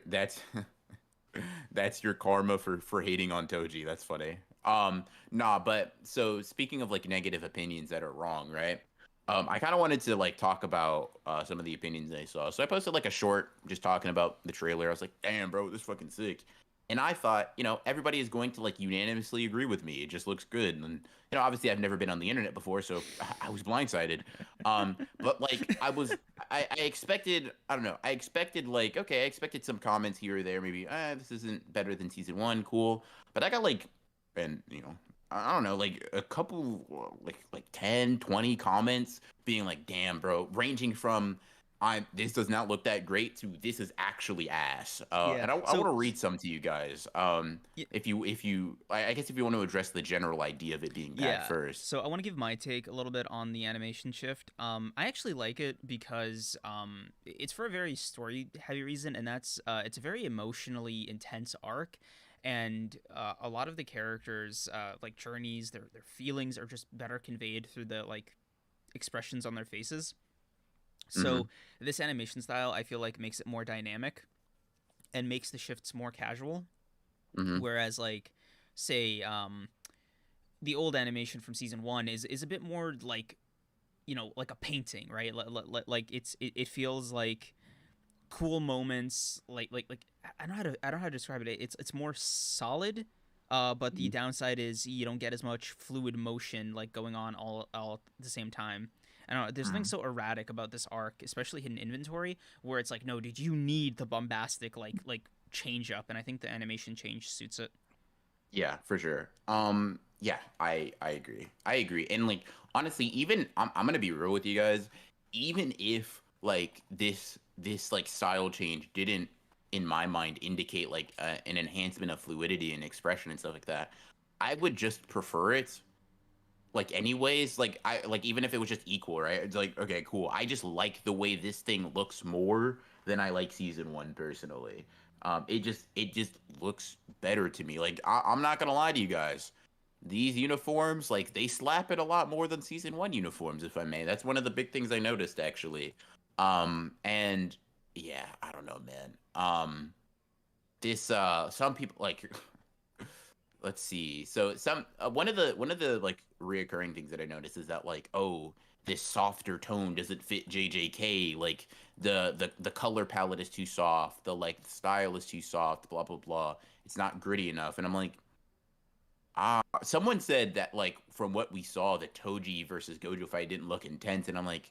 that's your karma for hating on Toji. That's funny. Nah, but so speaking of like negative opinions that are wrong, right? I kind of wanted to like talk about some of the opinions I saw. So I posted like a short just talking about the trailer. I was like, damn, bro, this is fucking sick. And I thought, everybody is going to like unanimously agree with me. It just looks good. And obviously I've never been on the internet before, so I was blindsided. But like I expected, I don't know, I expected like, okay, I expected some comments here or there, maybe, this isn't better than season one, cool. But I got like, and I don't know, like a couple, like 10, 20 comments being like, damn, bro, ranging from this does not look that great to this is actually ass. Yeah. And I want So to read some to you guys. I guess if you want to address the general idea of it being bad yeah. first. So I want to give my take a little bit on the animation shift. I actually like it because it's for a very story heavy reason, and that's it's a very emotionally intense arc, and a lot of the characters like journeys, their feelings are just better conveyed through the like expressions on their faces. Mm-hmm. So this animation style, I feel like makes it more dynamic and makes the shifts more casual. Mm-hmm. Whereas like say the old animation from season one is a bit more like like a painting, right? Like it feels like cool moments, like I don't know how to describe it. It's more solid, but the Mm-hmm. downside is you don't get as much fluid motion like going on all at the same time. I don't know. There's something so erratic about this arc, especially hidden inventory, where it's like, no, did you need the bombastic like change up? And I think the animation change suits it. Yeah, for sure. Yeah, I agree. I agree. And like honestly, even I'm gonna be real with you guys. Even if like this like style change didn't, in my mind, indicate like an enhancement of fluidity and expression and stuff like that, I would just prefer it. Like anyways, like I like even if it was just equal, right? It's like okay, cool. I just like the way this thing looks more than I like season one personally. It just looks better to me. Like I'm not gonna lie to you guys, these uniforms like they slap it a lot more than season one uniforms, if I may. That's one of the big things I noticed actually. And yeah, I don't know, man. This some people like let's see. So some one of the like reoccurring things that I noticed is that like, oh, this softer tone doesn't fit JJK. Like the color palette is too soft. The like style is too soft. Blah blah blah. It's not gritty enough. And I'm like, someone said that like from what we saw, the Toji versus Gojo fight didn't look intense. And I'm like,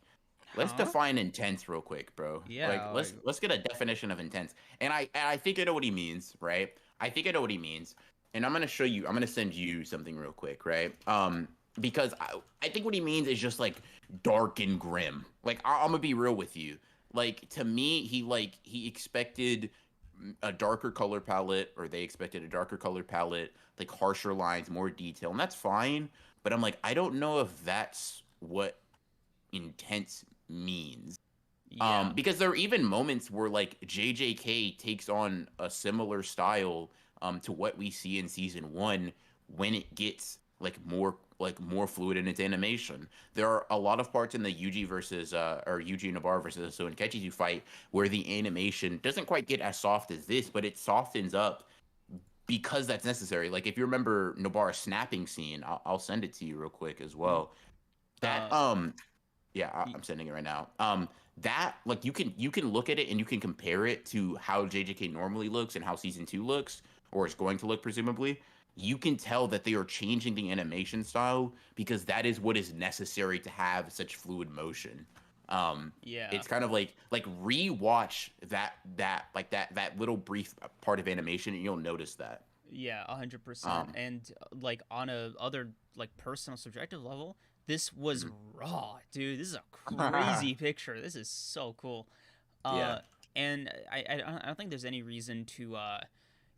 let's Huh? define intense real quick, bro. Like Yeah. let's get a definition of intense. And I think I know what he means, right? I think I know what he means. And I'm gonna show you. I'm gonna send you something real quick, right? Because I think what he means is just like dark and grim. Like I'm gonna be real with you. Like to me, he expected a darker color palette, or they expected a darker color palette, like harsher lines, more detail, and that's fine. But I'm like, I don't know if that's what intense means. Yeah. Because there are even moments where like JJK takes on a similar style to what we see in season one when it gets like more fluid in its animation. There are a lot of parts in the Yuji versus or Yuji Nabar versus Aso and Kechizu fight where the animation doesn't quite get as soft as this, but it softens up because that's necessary. Like if you remember Nabar's snapping scene, I'll send it to you real quick as Mhm. well. That Uh. yeah, y- I'm sending it right now. That like you can look at it and you can compare it to how JJK normally looks and how season two looks, or is going to look presumably. You can tell that they are changing the animation style because that is what is necessary to have such fluid motion. Yeah. It's kind of like rewatch that little brief part of animation and you'll notice that. Yeah, 100%. Um, And like on a other like personal subjective level, this was mhm. raw, dude. This is a crazy picture. This is so cool. Yeah. Uh, and I don't think there's any reason to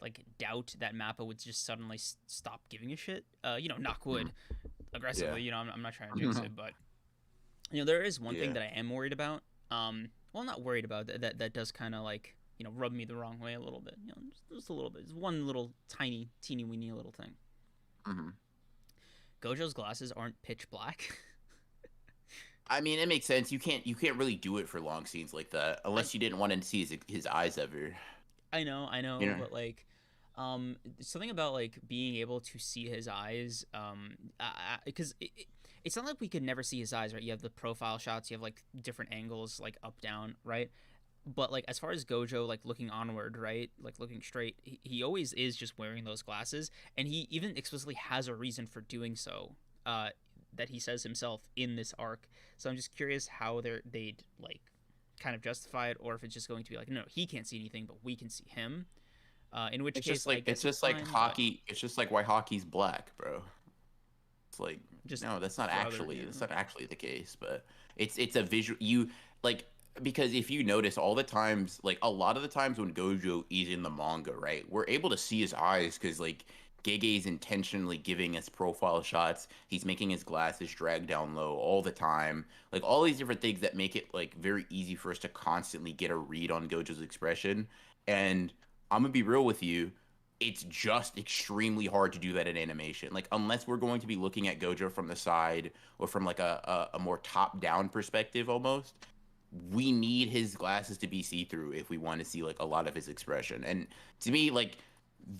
like doubt that Mappa would just suddenly stop giving a shit. Knock wood Mhm. Yeah. aggressively. I'm not trying to jinx it, but there is one thing Yeah. that I am worried about. Well, not worried about that does kind of like rub me the wrong way a little bit. Just a little bit. Just one little tiny, teeny weeny little thing. Hmm. Gojo's glasses aren't pitch black. I mean, it makes sense. You can't really do it for long scenes like that I unless you didn't want to see his eyes ever. I You know, know. but like, something about like being able to see his eyes, because it's not like we could never see his eyes, right? You have the profile shots, you have like different angles, like up, down, right? But like as far as Gojo like looking onward, right, like looking straight, he always is just wearing those glasses, and he even explicitly has a reason for doing so. That he says himself in this arc. So I'm just curious how they'd like kind of justify it, or if it's just going to be like, no, he can't see anything, but we can see him. In which case, I It's guess it's just like fine, but hockey. It's just like why hockey's black, bro. It's like just no, for other, that's not actually the case, but it's a visual you like because if you notice all the times like a lot of the times when Gojo is in the manga, right? We're able to see his eyes cuz like Gege is intentionally giving us profile shots. He's making his glasses drag down low all the time. Like all these different things that make it like very easy for us to constantly get a read on Gojo's expression. And I'm gonna be real with you, it's just extremely hard to do that in animation. Like unless we're going to be looking at Gojo from the side or from like a more top down perspective almost, we need his glasses to be see through if we want to see like a lot of his expression. And to me, like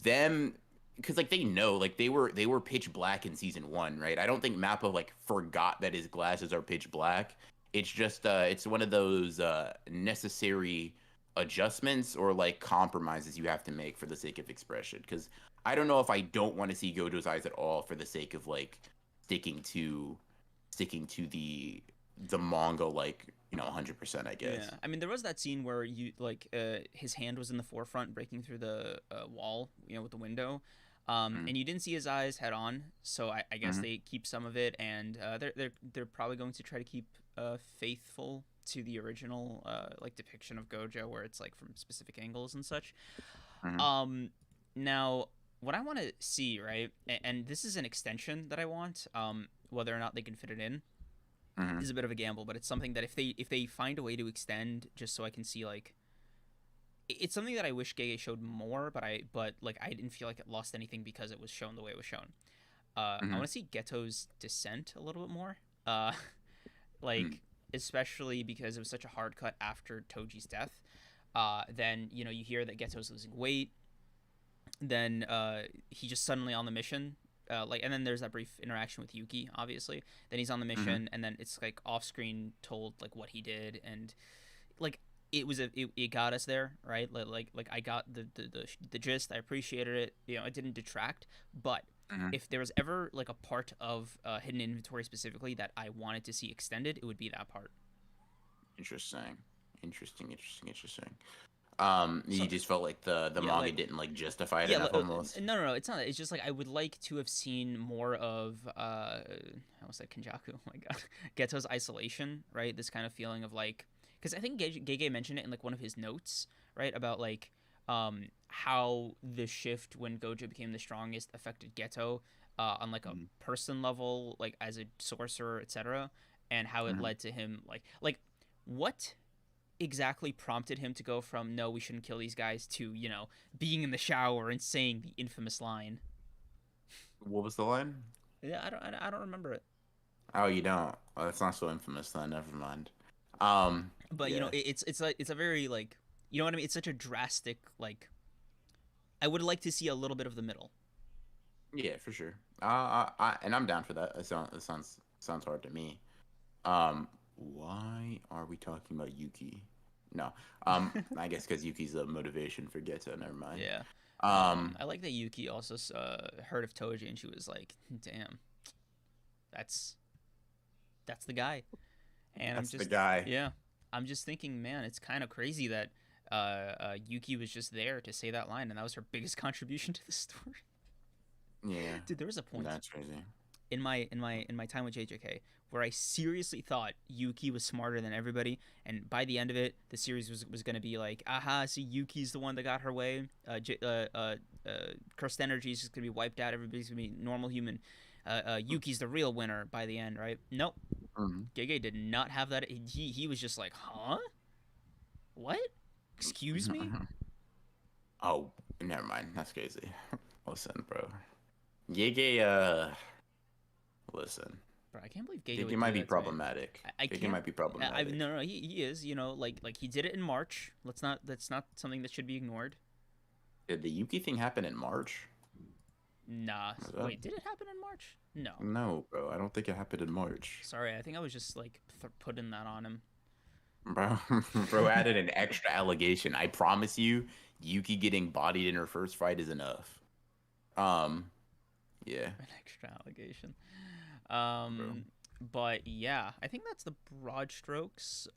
them because like they know like they were pitch black in season one, right? I don't think Mappa like forgot that his glasses are pitch black. It's just it's one of those necessary adjustments or like compromises you have to make for the sake of expression. Because I don't know if I don't want to see Gojo's eyes at all for the sake of like sticking to sticking to the manga like 100%, I yeah. guess. I mean, there was that scene where you like his hand was in the forefront, breaking through the wall, with the window. Mm-hmm. And you didn't see his eyes head on, so I guess Mm-hmm. they keep some of it, and they're probably going to try to keep faithful to the original like depiction of Gojo, where it's like from specific angles and such. Mm-hmm. Um, Now, what I want to see, right, and this is an extension that I want. Whether or not they can fit it in Mm-hmm. is a bit of a gamble, but it's something that if they find a way to extend, just so I can see like it's something that I wish Gege showed more, but like I didn't feel like it lost anything because it was shown the way it was shown. I Mm-hmm. want to see Geto's descent a little bit more. Uh, like especially because it was such a hard cut after Toji's death. Then you hear that Geto's losing weight. Then he just suddenly on the mission. And then there's that brief interaction with Yuki, obviously. Then he's on the Mm-hmm. mission, and then it's like off screen told like what he did, and like it got us there, right? Like I got the gist. I appreciated it. It didn't detract, but Mm-hmm. if there was ever like a part of hidden inventory specifically that I wanted to see extended, it would be that part. Interesting. Interesting. So You just felt like the yeah, manga like didn't like justify it yeah, enough almost. no, it's not. It's just like I would like to have seen more of how was that Kenjaku? Oh my god, Geto's isolation, right? This kind of feeling of like, because I think Gege mentioned it in like one of his notes, right, about like how the shift when Gojo became the strongest affected Geto on like a Mm-hmm. person level, like as a sorcerer, etc., and how it Mm-hmm. led to him like what exactly prompted him to go from no, we shouldn't kill these guys to being in the shower and saying the infamous line. What was the line? Yeah, I don't remember it, Oh, you don't. Oh, that's not so infamous then. Never mind. but Yeah, it's a very like what I mean. It's such a drastic like. I would like to see a little bit of the middle. yeah, for sure. And I'm down for that. It sounds hard to me. Why are we talking about Yuki? No. I guess because Yuki's the motivation for Geto. Never mind. Yeah. Um, I like that Yuki also heard of Toji and she was like, "Damn, that's that's the guy." And I'm that's the just guy. yeah, I'm just thinking, man, it's kind of crazy that Yuki was just there to say that line, and that was her biggest contribution to the story. Yeah, Dude, there was a point. that's crazy. in my time with JJK, where I seriously thought Yuki was smarter than everybody, and by the end of it, the series was gonna be like, aha, see, Yuki's the one that got her way. Cursed energy is just gonna be wiped out. Everybody's gonna be normal human. Yuki's the real winner by the end, right? Nope. Mhm. Gege did not have that. He was just like, huh? What? Excuse me? Oh, never mind. That's crazy. Listen, bro. Gege, listen. Bro, I can't believe Gege Gege would do might be that to me. problematic. I Gege can't. might be I problematic. no, no, he is. You know, like he did it in March. Let's not. That's not something that should be ignored. Did the Yuki thing happen in March? Nah. Was that? Wait, did it happen in March? No. No, bro. I don't think it happened in March. Sorry, I think I was just like putting that on him. Bro, bro added an extra allegation. I promise you, Yuki getting bodied in her first fight is enough. Um, yeah, An extra allegation. bro. But yeah, I think that's the broad strokes.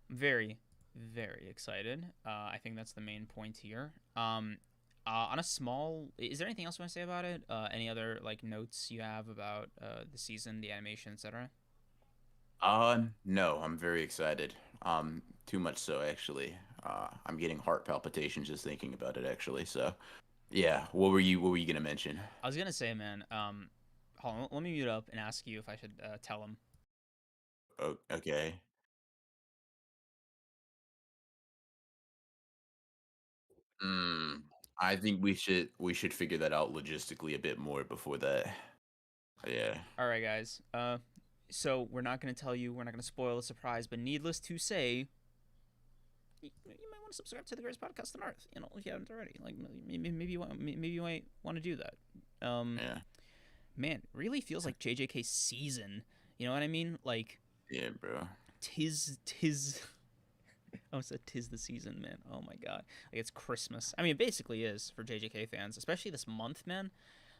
Very, very excited. I think that's the main point here. On a small, is there anything else you want to say about it? Any other like notes you have about the season, the animation, etc.? No, I'm very excited. Too much so actually. I'm getting heart palpitations just thinking about it actually. So, yeah. What were you gonna mention? I was gonna say, man. Hold on, let me mute up and ask you if I should tell him. Okay. Hmm. I think we should figure that out logistically a bit more before that. Yeah. All right, guys. So we're not gonna tell you. We're not gonna spoil the surprise. But needless to say, you might want to subscribe to the greatest podcast on earth. You know, if you haven't already. Like maybe you might want to do that. Um, Yeah. man, really feels like JJK season. You know what I mean? Like Yeah, bro. tis. I said tis the season, man. Oh my god, like it's Christmas. I mean, it basically is for JJK fans, especially this month, man.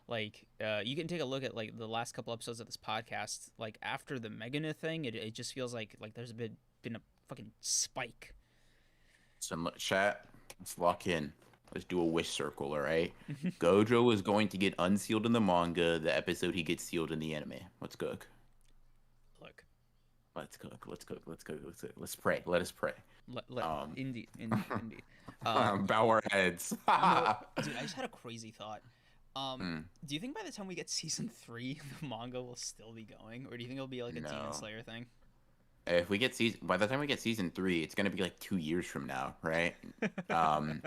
Like, you can take a look at like the last couple episodes of this podcast. Like after the Megadeth thing, it just feels like there's been a fucking spike. Some chat. Let's lock in. Let's do a wish circle, all right? Gojo is going to get unsealed in the manga the episode he gets sealed in the anime. Let's cook. Look, Let's cook. Let's cook. Let's cook. Let's cook. Let's pray. Let us pray. Um, indeed, indeed, indeed. Uh, bow our heads. you know, dude, I just had a crazy thought. Mm, Do you think by the time we get season 3, the manga will still be going, or do you think it'll be like a Demon no. Slayer thing? If we get by the time we get season 3, it's gonna be like 2 years from now, right? Um,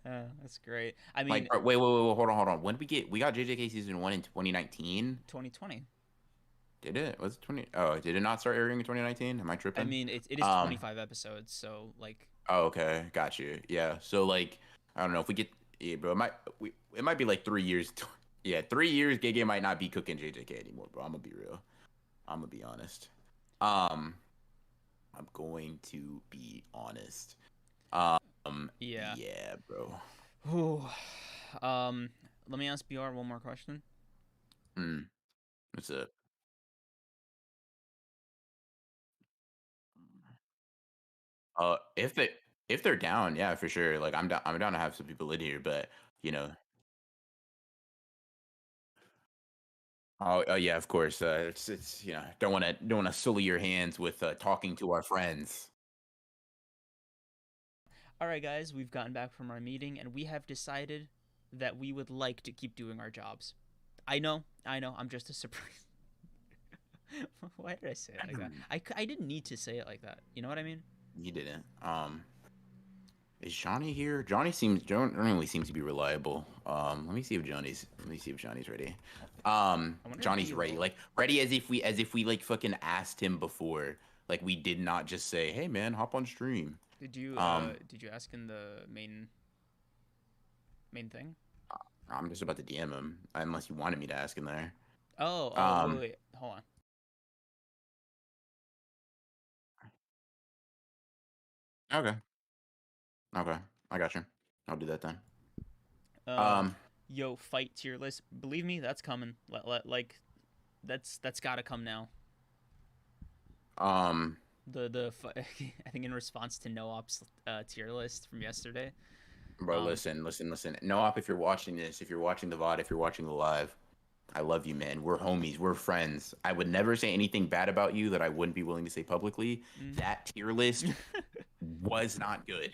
That's great. I like mean, wait, hold on. When did we got JJK season 1 in 2019? 2020. Did it? Was it 20? Oh, did it not start airing in 2019? Am I I tripping? mean, it is Um, 25 episodes, so like, oh, okay, got you. Yeah. So like, I don't know if we get, yeah, bro. It might be like 3 years. Yeah, 3 years. Gege might not be cooking JJK anymore, bro. I'm gonna be real. I'm gonna be honest. Um, I'm going to be honest. yeah. Yeah, bro. Whew. Um, Let me ask BR one more question. Hmm. What's up? If they're down, yeah, for sure. Like I'm down. I'm down to have some people in here, but you know. Oh, yeah, of course. It's don't want to sully your hands with talking to our friends. All right, guys, we've gotten back from our meeting, and we have decided that we would like to keep doing our jobs. I know, I'm just a surprise. Why did I say it like that? I didn't need to say it like that. You know what I mean? You didn't. Is Johnny here? Johnny really seems to be reliable. Let me see if Johnny's ready. I wonder if Johnny's he ready. will. Like ready as if we like fucking asked him before. Like we did not just say, "Hey man, hop on stream." Did you ask in the main thing? I'm just about to DM him unless you wanted me to ask him there. Wait, Um, wait, hold on. okay, okay, I got you. I'll do that then. Uh, Um, Yo, fight tier list. Believe me, that's coming. Like, that's gotta come now. um, I think in response to No Ops tier list from yesterday. bro, Um, listen. No op, if you're watching this, if you're watching the VOD, if you're watching the live, I love you, man. We're homies. We're friends. I would never say anything bad about you that I wouldn't be willing to say publicly. That tier list was not good.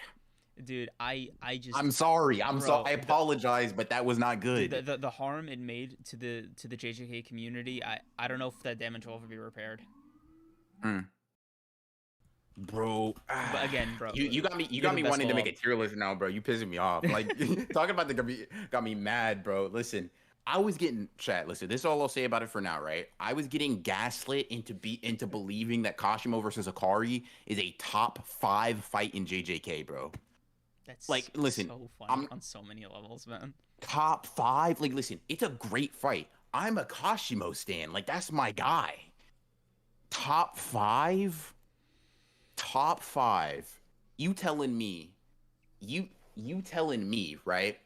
Dude, I just I'm sorry. bro, I apologize, but that was not dude, good. the harm it made to the JJK community, I don't know if that damage will ever be repaired. Mm. Bro, But again, bro, you got me you're the best wanting to make collab. a tier list now, bro. You pissing me off. Like talking about the got me mad, bro. Listen, I was getting chat. Listen, this is all I'll say about it for now, right? I was getting gaslit into believing that Kashimo versus Akari is a top 5 fight in JJK, bro. That's Like, listen, so funny I'm on so many levels, man. top 5. Like, listen, it's a great fight. I'm a Kashimo stan. Like, that's my guy. Top 5. Top 5. You telling me, you telling me, right?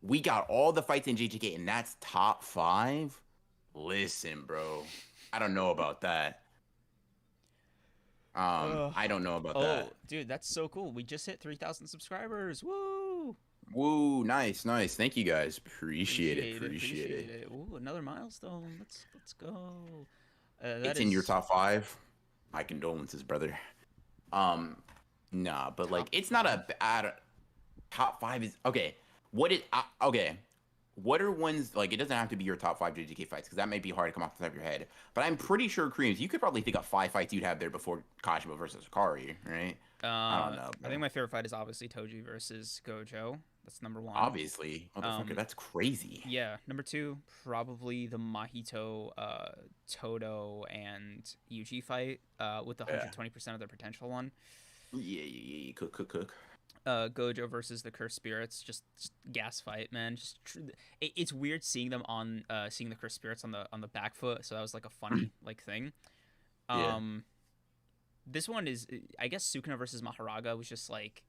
We got all the fights in JJK and that's top 5? Listen, bro. I don't know about that. I don't know about that. Oh, dude, that's so cool. We just hit 3,000 subscribers. Woo! Woo, nice. Thank you guys. Appreciate it. Ooh, another milestone. Let's go. It's in your top 5. My condolences, brother. Nah, but like it's not a bad top 5 is okay. Okay? What are ones like? It doesn't have to be your top 5 JJK fights because that might be hard to come off the top of your head. But I'm pretty sure Kreams, you could probably think of 5 fights you'd have there before Kashimo versus Akari, right? I don't know. I think my favorite fight is obviously Toji versus Gojo. That's number 1. Obviously, motherfucker, that's crazy. Yeah, number 2, probably the Mahito, Todo, and Yuji fight, with the 120% of their potential one. Yeah. Cook. Gojo versus the Cursed Spirits, just gas fight, man. It's weird seeing them on seeing the Cursed Spirits on the back foot, so that was like a funny like thing. Yeah. This one is, I guess, Sukuna versus Maharaga was just like,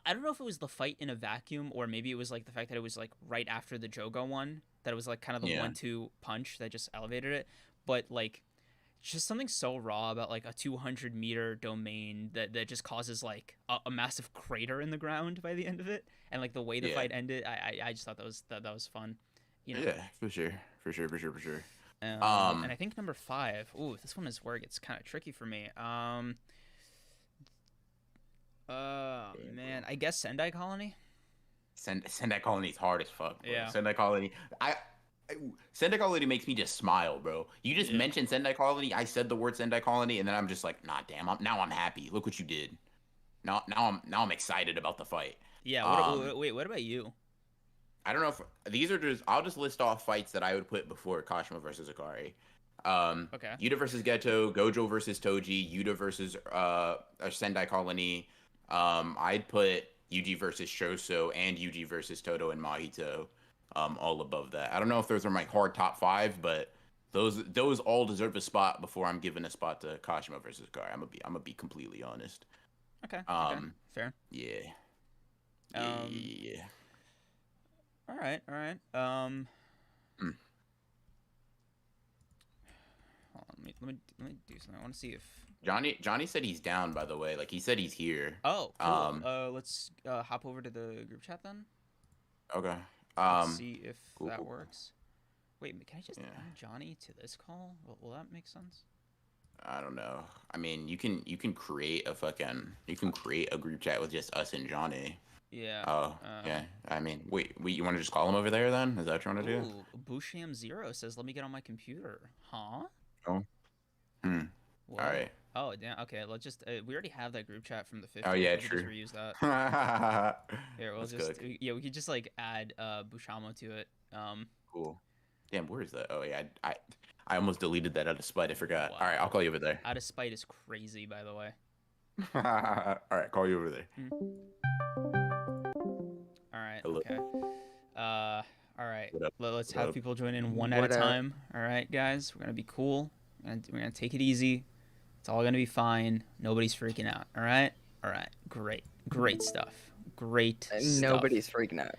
I don't know if it was the fight in a vacuum or maybe it was like the fact that it was like right after the Jogo one, that it was like kind of the 1-2 punch that just elevated it, but like just something so raw about like a 200-meter domain that just causes like a massive crater in the ground by the end of it, and like the way the fight ended, I just thought that was fun, you know. Yeah, for sure. And I think number 5. Ooh, this one is where it gets kind of tricky for me. Man, I guess Sendai Colony. Sendai Colony is hard as fuck, bro. Yeah. Sendai Colony. Sendai Colony makes me just smile, bro. You just mentioned Sendai Colony. I said the word Sendai Colony, and then I'm just like, nah, damn. Now I'm happy. Look what you did. Now I'm excited about the fight. Yeah. Wait. What about you? I don't know if these are just. I'll just list off fights that I would put before Kashimo versus Akari. Okay. Yuta versus Geto, Gojo versus Toji, Yuta versus Sendai Colony. I'd put Yuji versus Shoso and Yuji versus Todo and Mahito. All above that. I don't know if those are my hard top 5, but those all deserve a spot before I'm giving a spot to Kashimo versus Akari. I'm gonna be completely honest. Okay. Fair. Yeah. All right. Hold on, let me do something. I want to see if Johnny said he's down. By the way, like he said he's here. Oh, cool. Let's hop over to the group chat then. Okay. Let's see if that cool. works. Wait, can I just add Johnny to this call? Will that make sense? I don't know. I mean, you can create a group chat with just us and Johnny. Yeah. Oh, yeah. I mean, wait, you want to just call him over there then? Is that what you want to do? Busham Zero says, "Let me get on my computer." Huh? Oh. What? All right. Oh, damn. Okay, let's just. We already have that group chat from the 50th. Oh yeah, we true. Just reuse that. Here, we'll just we could just like add Bushamo to it. Cool. Damn, where is that? Oh yeah, I almost deleted that out of spite. I forgot. Wow. All right, I'll call you over there. Out of spite is crazy, by the way. All right, call you over there. All right. Hello. Okay. All right. What up? Let's What have up? people join in one at a time. All right, guys. We're gonna be cool. We're gonna take it easy. It's all gonna be fine. Nobody's freaking out. All right. All right. Great stuff. Great. Nobody's freaking out.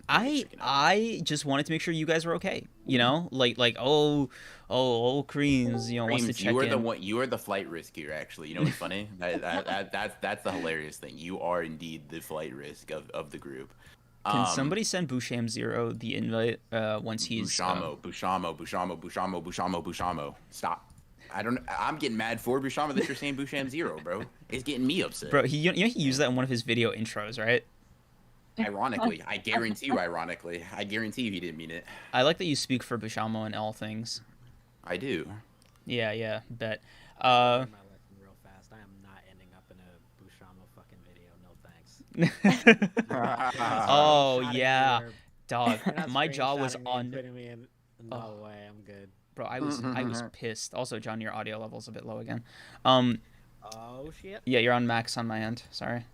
I just wanted to make sure you guys were okay. You know, like Kreams, you know, wants to check in. You are the flight risk here. Actually, you know what's funny? That's the hilarious thing. You are indeed the flight risk of the group. Can somebody send Boucham Zero the invite once he's Bushamo. Stop. I'm getting mad for Bushamo that you're saying Boucham Zero, bro. It's getting me upset. Bro, he used that in one of his video intros, right? Ironically, I guarantee you. I guarantee you he didn't mean it. I like that you speak for Bushamo in all things. I do. Yeah, bet. My lesson real fast. I am not ending up in a Bushamo fucking video. No thanks. Oh Outta yeah, here. dog. You're not My jaw was screenshotting me on. and putting me in. No way, I'm good. Bro, I was pissed. Also, John, your audio level's a bit low again. Oh shit. Yeah, you're on max on my end. Sorry.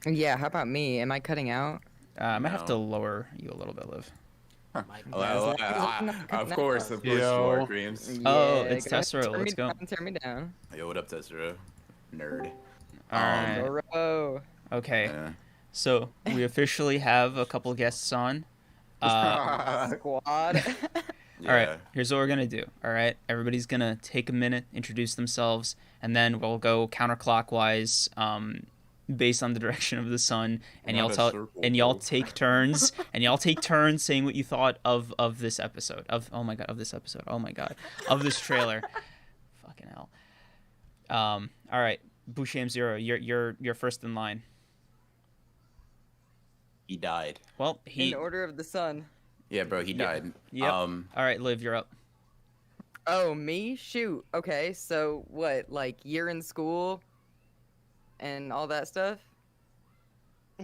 Yeah, how about me? Am I cutting out? I might have to lower you a little bit, Liv. Of course, you are, Kreams. Oh, Yeah, it's Tesero. Let's go. Turn me down. Yo, what up, Tesero? Nerd. Alright. Bro. Okay. Yeah. So we officially have a couple guests on. Squad. All right. Here's what we're gonna do. All right. Everybody's gonna take a minute, introduce themselves, and then we'll go counterclockwise, based on the direction of the sun, and y'all take turns, saying what you thought of this episode. Of this trailer. Fucking hell. All right. Boucham Zero, you're first in line. He died. Well, In order of the sun. Yeah, bro, he died. Yep. All right, Liv, you're up. Oh, me? Shoot. Okay, so what? Like year in school and all that stuff?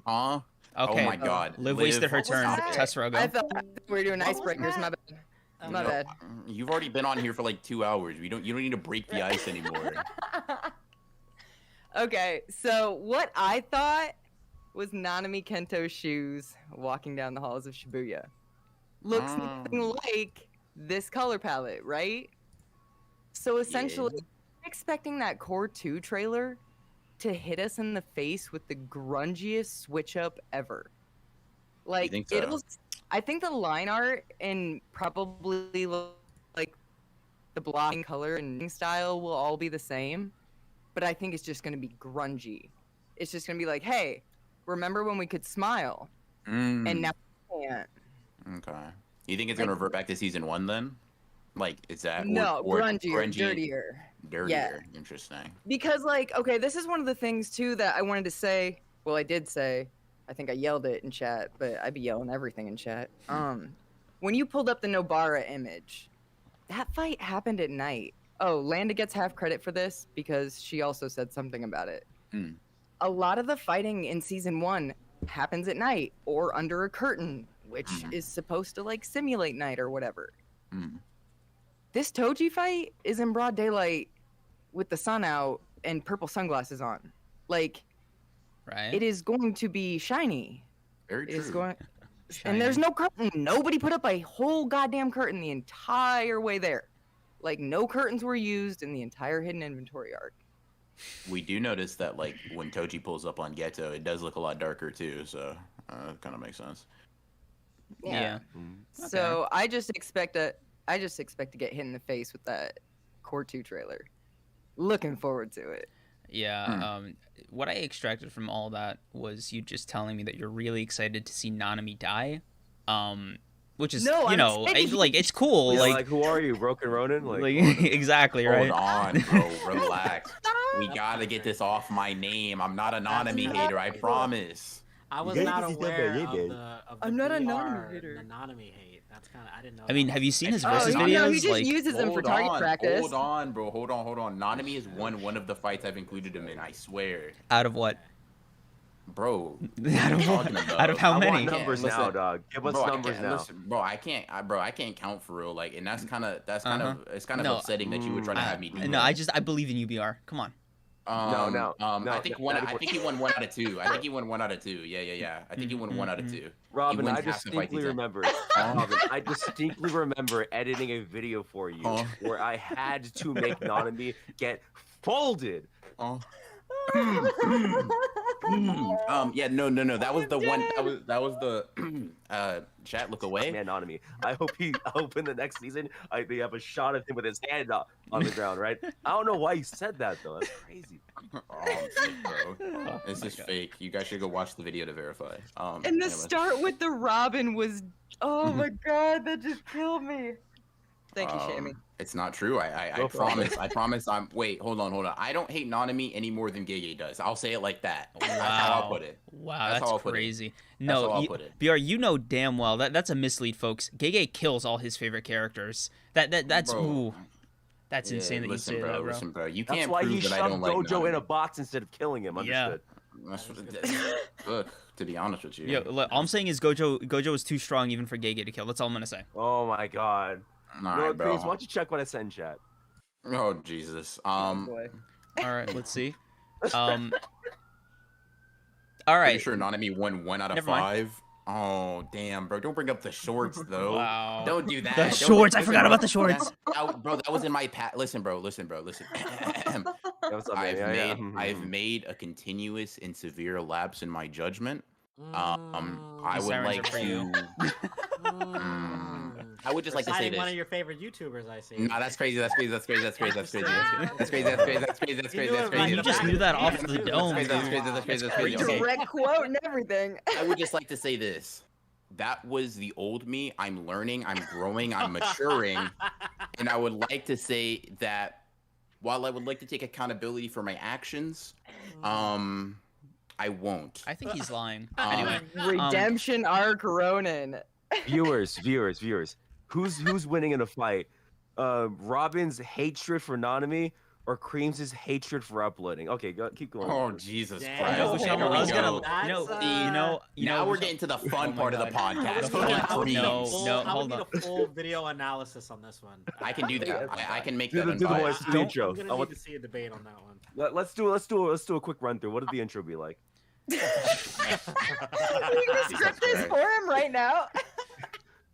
Huh? Okay. Oh my God. Liv wasted her turn. Tesero, go. I thought we were doing icebreakers. My bad. My bad. You've already been on here for like 2 hours. You don't need to break the ice anymore. Okay, so what I thought was Nanami Kento's shoes walking down the halls of Shibuya. Looks nothing like this color palette, right? So essentially, I'm expecting that Core 2 trailer to hit us in the face with the grungiest switch up ever. Like, You think so? I think the line art and probably like the blocking color and style will all be the same, but I think it's just going to be grungy. It's just going to be like, hey, remember when we could smile? And now we can't. Okay. You think it's gonna revert back to season 1 then? Like, is that No, or grungier, dirtier. Dirtier. Yeah. Interesting. Because, like, okay, this is one of the things, too, that I wanted to say. Well, I did say. I think I yelled it in chat, but I be yelling everything in chat. When you pulled up the Nobara image, that fight happened at night. Oh, Landa gets half credit for this because she also said something about it. A lot of the fighting in season 1 happens at night or under a curtain, which is supposed to, like, simulate night or whatever. This Toji fight is in broad daylight with the sun out and purple sunglasses on. Like, Right. it is going to be shiny. Very It is true. going, Shiny. and there's no curtain. Nobody put up a whole goddamn curtain the entire way there. Like, no curtains were used in the entire hidden inventory arc. We do notice that, like, when Toji pulls up on Geto, it does look a lot darker too. So, kind of makes sense. Yeah. So I just expect to get hit in the face with that Core 2 trailer. Looking forward to it. Yeah. What I extracted from all that was you just telling me that you're really excited to see Nanami die. Which is, No, I'm excited. like, it's cool. Yeah, like, who are you, Broken Ronin? like exactly, right? Hold on, bro. Relax. We gotta get this off my name. I'm not a Nanami hater. I promise. I was Gege not is aware the of Gege. the I'm not a BR Nanami hater. Nanami hate. That's kind of I didn't know. I mean, that. have you seen his Oh, versus you videos? know, he just like, uses them for target practice. Hold on, bro. Hold on. Nanami has won one of the fights I've included him in. I swear, out of what? bro. Out of what? Out of how I many? want numbers Listen, now, dog. Give us Bro, numbers now. Listen, bro, I can't count for real. Like, and that's kind of it's kind of No, upsetting that you would try to have me do No, that. I believe in UBR. Come on. No. I think he won 1 out of 2. I think he won 1 out of 2. Yeah. I think he won 1 out of 2. Robin, wins I half the fight distinctly he remember. Robin, I distinctly remember editing a video for you where I had to make Nanami get folded. Yeah, no. That was the one. That was the chat. Look away. Man, Nanami. I hope in the next season they have a shot of him with his hand on the ground, right? I don't know why you said that though. That's crazy. Oh, I'm sick, bro. This is fake. You guys should go watch the video to verify. And the anyway. start with the Robin was, oh my god, that just killed me. Thank you, Shammy. It's not true. I promise. I promise. Wait. Hold on. I don't hate Nanami any more than Gege does. I'll say it like that. Wow. That's how I'll put it. Wow, That's that's how I'll put it. crazy. That's how No, I'll put it. BR, you know damn well that's a mislead, folks. Gege kills all his favorite characters. That's Bro. ooh, that's Yeah, insane that listen, you say that, bro. Listen, bro. You That's can't why prove he that I shoved don't like Gojo in a Nanami. box instead of killing him. Understood. That's ugh, to be honest with you. Yeah, look, all I'm saying is Gojo is too strong even for Gege to kill. That's all I'm gonna say. Oh my god. All No, right, bro. Kreams, why don't you check what I sent in chat? Oh Jesus. Boy. All right, let's see. All Pretty right. sure Nanami won 1 out of Never mind. 5. Oh damn, bro! Don't bring up the shorts though. Wow. Don't do that. The Don't- shorts. I listen, forgot bro. about the shorts. Bro, that was in my Listen, bro. Listen. Yeah, what's up, man? I've made a continuous and severe lapse in my judgment. I These would sirens like are for you. I would just like to say Citing one this. of your favorite YouTubers, I see. No, that's crazy. That's crazy. Man, You you that off the dome. That's crazy. Okay. Direct quote and everything. I would just like to say this. That was the old me. I'm learning. I'm growing. I'm maturing. And I would like to say that while I would like to take accountability for my actions, I won't. I think he's lying. Um, Anyway, Redemption arc Ronin. Viewers. Who's winning in a fight? Robin's hatred for Nanami or Kreams' hatred for uploading? Okay, keep going. Oh Jesus Damn. Christ! You know, Okay, Bushama, here we I was gonna, go. you know, Now we're getting to the fun my part of the God. podcast. The Fucking fun- no, Kreams. no, I hold would on. need a full video analysis on this one. I can do that. I can make Do that the unbiased. voice, do the intro. I'm gonna need to see a debate on that one. Let's do a quick run through. What did the intro be like? Can you script this for him right now?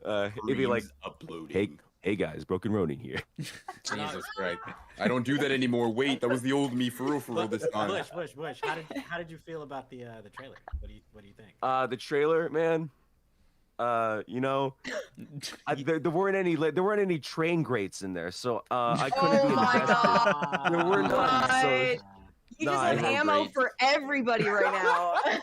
It'd be like, Kreams uploading. hey guys, Broken Ronin here. Jesus Christ! I don't do that anymore. Wait, that was the old me for real this time. Bush. How did you feel about the trailer? What do you think? The trailer, man. You know, there weren't any train grates in there, so I couldn't Oh be my invested. God. There were none. So Right. You No, just I have have ammo grades. for everybody right now. I'm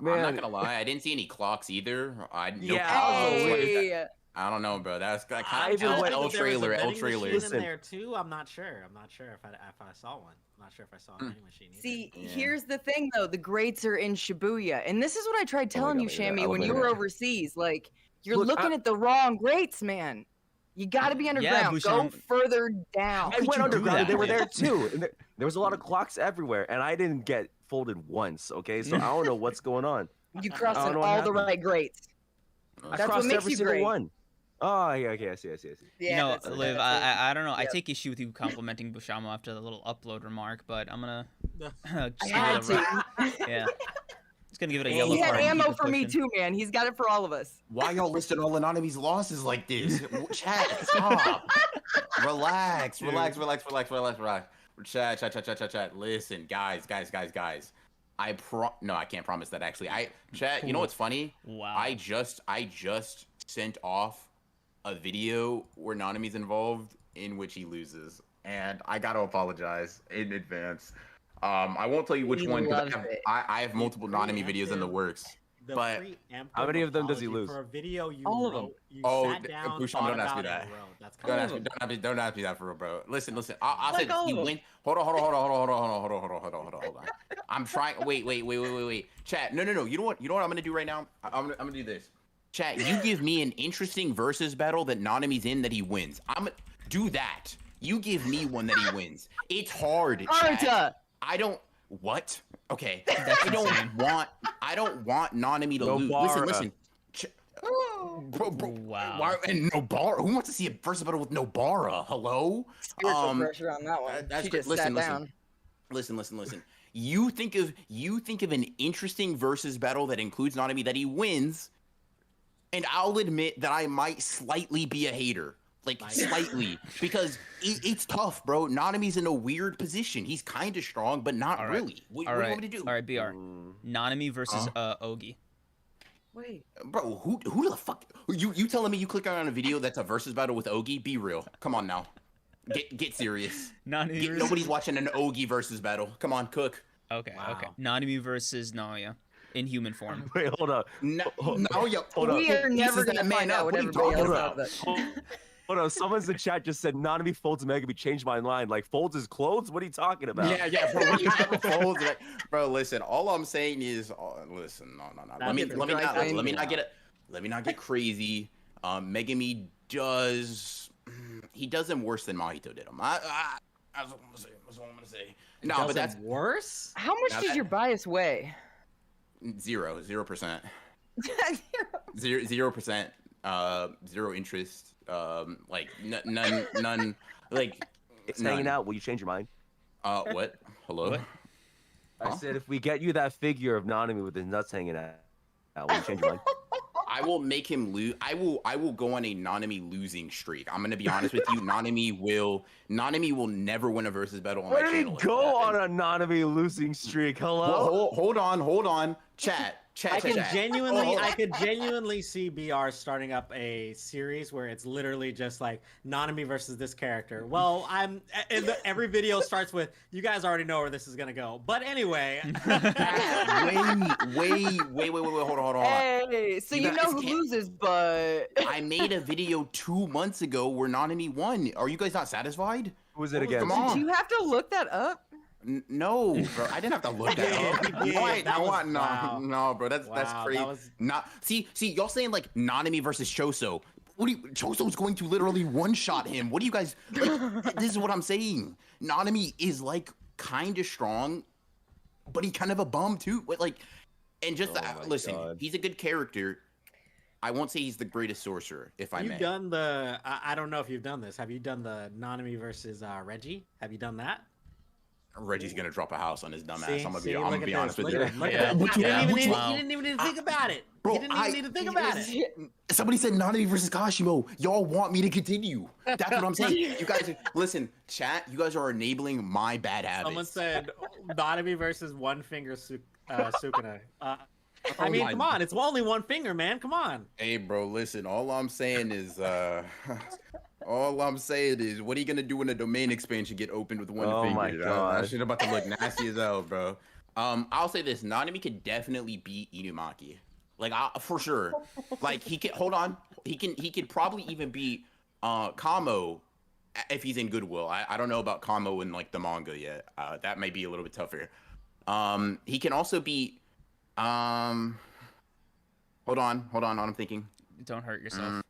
not man, gonna lie. I didn't see any clocks either. No Yeah, clocks. Hey. I don't know, bro. That's I I kind even of went- L There was a trailer. L vending trailer. machine Listen. in there too. I'm not sure if I saw one. I'm not sure if I saw a vending machine. Either. See, Yeah. here's the thing though, the grates are in Shibuya. And this is what I tried telling God, you, yeah, Shammy, I when love you it. were overseas. Like, you're Look, looking at the wrong grates, man. You gotta be underground. Go Busham. further down. I went you do underground. And they that, were man? there too. And there was a lot of clocks everywhere, and I didn't get folded once. Okay, so I don't know what's going on. You crossed I don't on know what all the happened. right grates. I That's what crossed makes every you single great. one. Oh yeah, okay, I see. You know, that's- Liv, that's it. I don't know. I Yep. take issue with you complimenting Bushama after the little upload remark, but I'm gonna I just had give it a to. yeah. Just gonna give it a He yellow He had card. and keep ammo it for me pushing. too, man. He's got it for all of us. Why y'all listed all Anonymous's losses like this? Chat, stop. Relax. Chat. Listen, guys. No, I can't promise that actually. Chat, you know what's funny? Wow. I just sent off a video where Nanami's involved in which he loses. And I gotta apologize in advance. I won't tell you which He one because loves it. I have multiple Nanami videos in the works. The But- preemptive How many of them does he apology lose? For a video you All of wrote, them. you Oh, sat down, Busham, thought don't ask me about that. and wrote. That's Don't kind of ask me that for real, bro. Listen. I'll Like say all you of win. Hold on. I'm trying. Wait. Chat. No. You know what I'm gonna do right now? I'm gonna do this. Chat. You give me an interesting versus battle that Nanami's in that he wins. I'm gonna do that. You give me one that he wins. It's hard. Chat. Arta. I don't. What? Okay. That's I don't insane. want Nanami to No lose. Bara. Listen. Bro, Wow. why, and Nobara? Who wants to see a versus battle with Nobara? Hello? Spiritual pressure on that one. that's She good. just Listen, sat down. Listen. You think of an interesting versus battle that includes Nanami that he wins, and I'll admit that I might slightly be a hater. like slightly, because it's tough, bro. Nanami's in a weird position. He's kind of strong, but not really. What do you want me to do? All right, BR. Nanami versus Ogi. Wait. Bro, who the fuck? You telling me you click on a video that's a versus battle with Ogi? Be real. Come on now. Get serious. Nobody's watching an Ogi versus battle. Come on, cook. Okay, okay. Nanami versus Naoya in human form. Wait, hold up. Naoya, We are never gonna find out what everybody else thought. Hold on, someone's in the chat just said Nanami folds Megami changed my mind. Like folds his clothes? What are you talking about? Yeah, bro. What you talking folds? Like, bro, listen. All I'm saying is, listen. No. Let me not get crazy. Megami does. He does him worse than Mahito did him. That's what I'm gonna say. No, but that's worse. How much does your bias weigh? 0%. 0%. Zero interest. Like none. Like it's hanging out. Will you change your mind? What? Hello. What? I said if we get you that figure of Nanami with his nuts hanging out, will you change your mind? I will make him lose. I will go on a Nanami losing streak. I'm gonna be honest with you. Nanami will never win a versus battle on my Where did channel. he go on a Nanami losing streak? Hello. Hold on. Chat. I could genuinely see BR starting up a series where it's literally just like Nanami versus this character. Well, every video starts with, you guys already know where this is gonna go. But anyway. wait, hold on. Hey, so you know who loses, but I made a video 2 months ago where Nanami won. Are you guys not satisfied? Who was it against? Come on. did you have to look that up? No, bro. I didn't have to look that up. No, bro. That's crazy. That was... Not see, y'all saying like Nanami versus Choso. Choso's going to literally one-shot him. What do you guys? Like, this is what I'm saying. Nanami is like kind of strong, but he's kind of a bum too. Like, and just listen, he's a good character. I won't say he's the greatest sorcerer, if I may. You've done the. I don't know if you've done this. Have you done the Nanami versus Reggie? Have you done that? Reggie's gonna drop a house on his dumb ass. See, I'm gonna be honest with you. You didn't even need to think about it. Bro, you didn't even need to think about it. Somebody said Nanami versus Kashimo. Y'all want me to continue. That's what I'm saying. You guys, listen, chat, you guys are enabling my bad habits. Someone said Nanami versus one finger Sukuna. I mean, come on. It's only one finger, man. Come on. Hey, bro, listen. All I'm saying is, what are you gonna do when the domain expansion get opened with one finger? My God. That shit about to look nasty as hell, bro. I'll say this: Nanami could definitely beat Inumaki, like for sure. Like he can. Hold on. He could probably even beat Kamo if he's in Goodwill. I don't know about Kamo in like the manga yet. That might be a little bit tougher. He can also beat. Hold on. I'm thinking. Don't hurt yourself.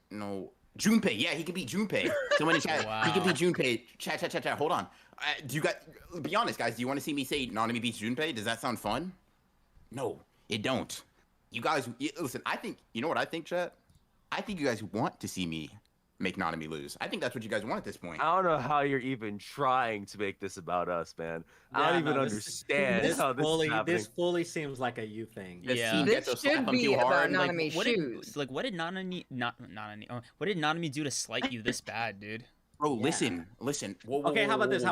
No. Junpei. Yeah, he could beat Junpei. Someone in chat. Wow. He could beat Junpei. Chat. Hold on. Do you guys? Be honest, guys. Do you want to see me say Nanami beats Junpei? Does that sound fun? No, it don't. You guys, listen. I think you know what I think, chat. I think you guys want to see me make Nanami lose. I think that's what you guys want at this point. I don't know how you're even trying to make this about us, man. I don't even understand how this is happening. This fully seems like a you thing. Yeah, this should be about Nanami's shoes. What did Nanami do to slight you this bad, dude? Bro, listen. Whoa, okay, how about this?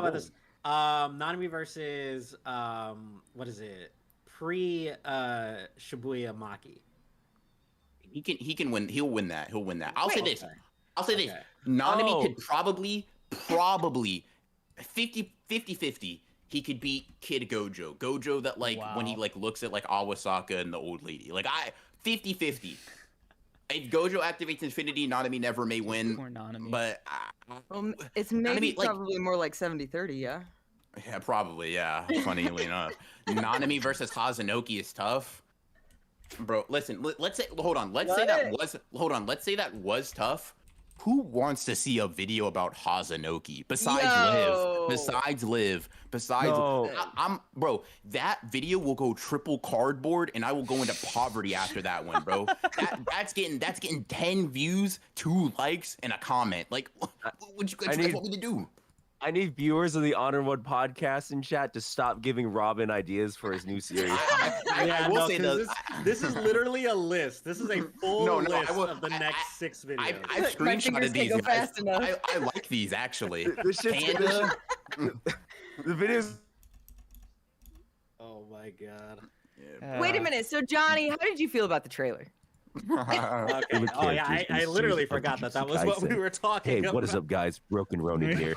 Nanami versus what is it? Pre Shibuya Maki. He can win. He'll win that. I'll say this. Nanami could probably 50-50. He could beat Kid Gojo. Gojo that when he looks at Awasaka and the old lady. 50-50. If Gojo activates Infinity, Nanami never may win. Poor Nanami. But it's maybe probably more like 70-30, yeah. Yeah, probably, yeah. Funnily enough. Nanami versus Hazanoki is tough. Bro, listen, let's say that was tough. Who wants to see a video about Hazanoki besides Liv? Bro, that video will go triple cardboard and I will go into poverty after that one, bro. That's getting 10 views, 2 likes, and a comment. Like, what you guys want me to do? I need viewers of the Honor One podcast in chat to stop giving Robin ideas for his new series. I will say this is literally a list. This is a full list of the I- next 6 videos. I've My fingers screenshotted can't these. go guys. fast enough. I like these actually. This shit's Panda. the videos. Oh my god. Wait a minute. So Johnny, how did you feel about the trailer? Okay. Favorite Oh yeah, characters in I the literally series of forgot that Jujutsu was what we Kaisen. were talking Hey, about. what is up, guys? Broken Ronin here.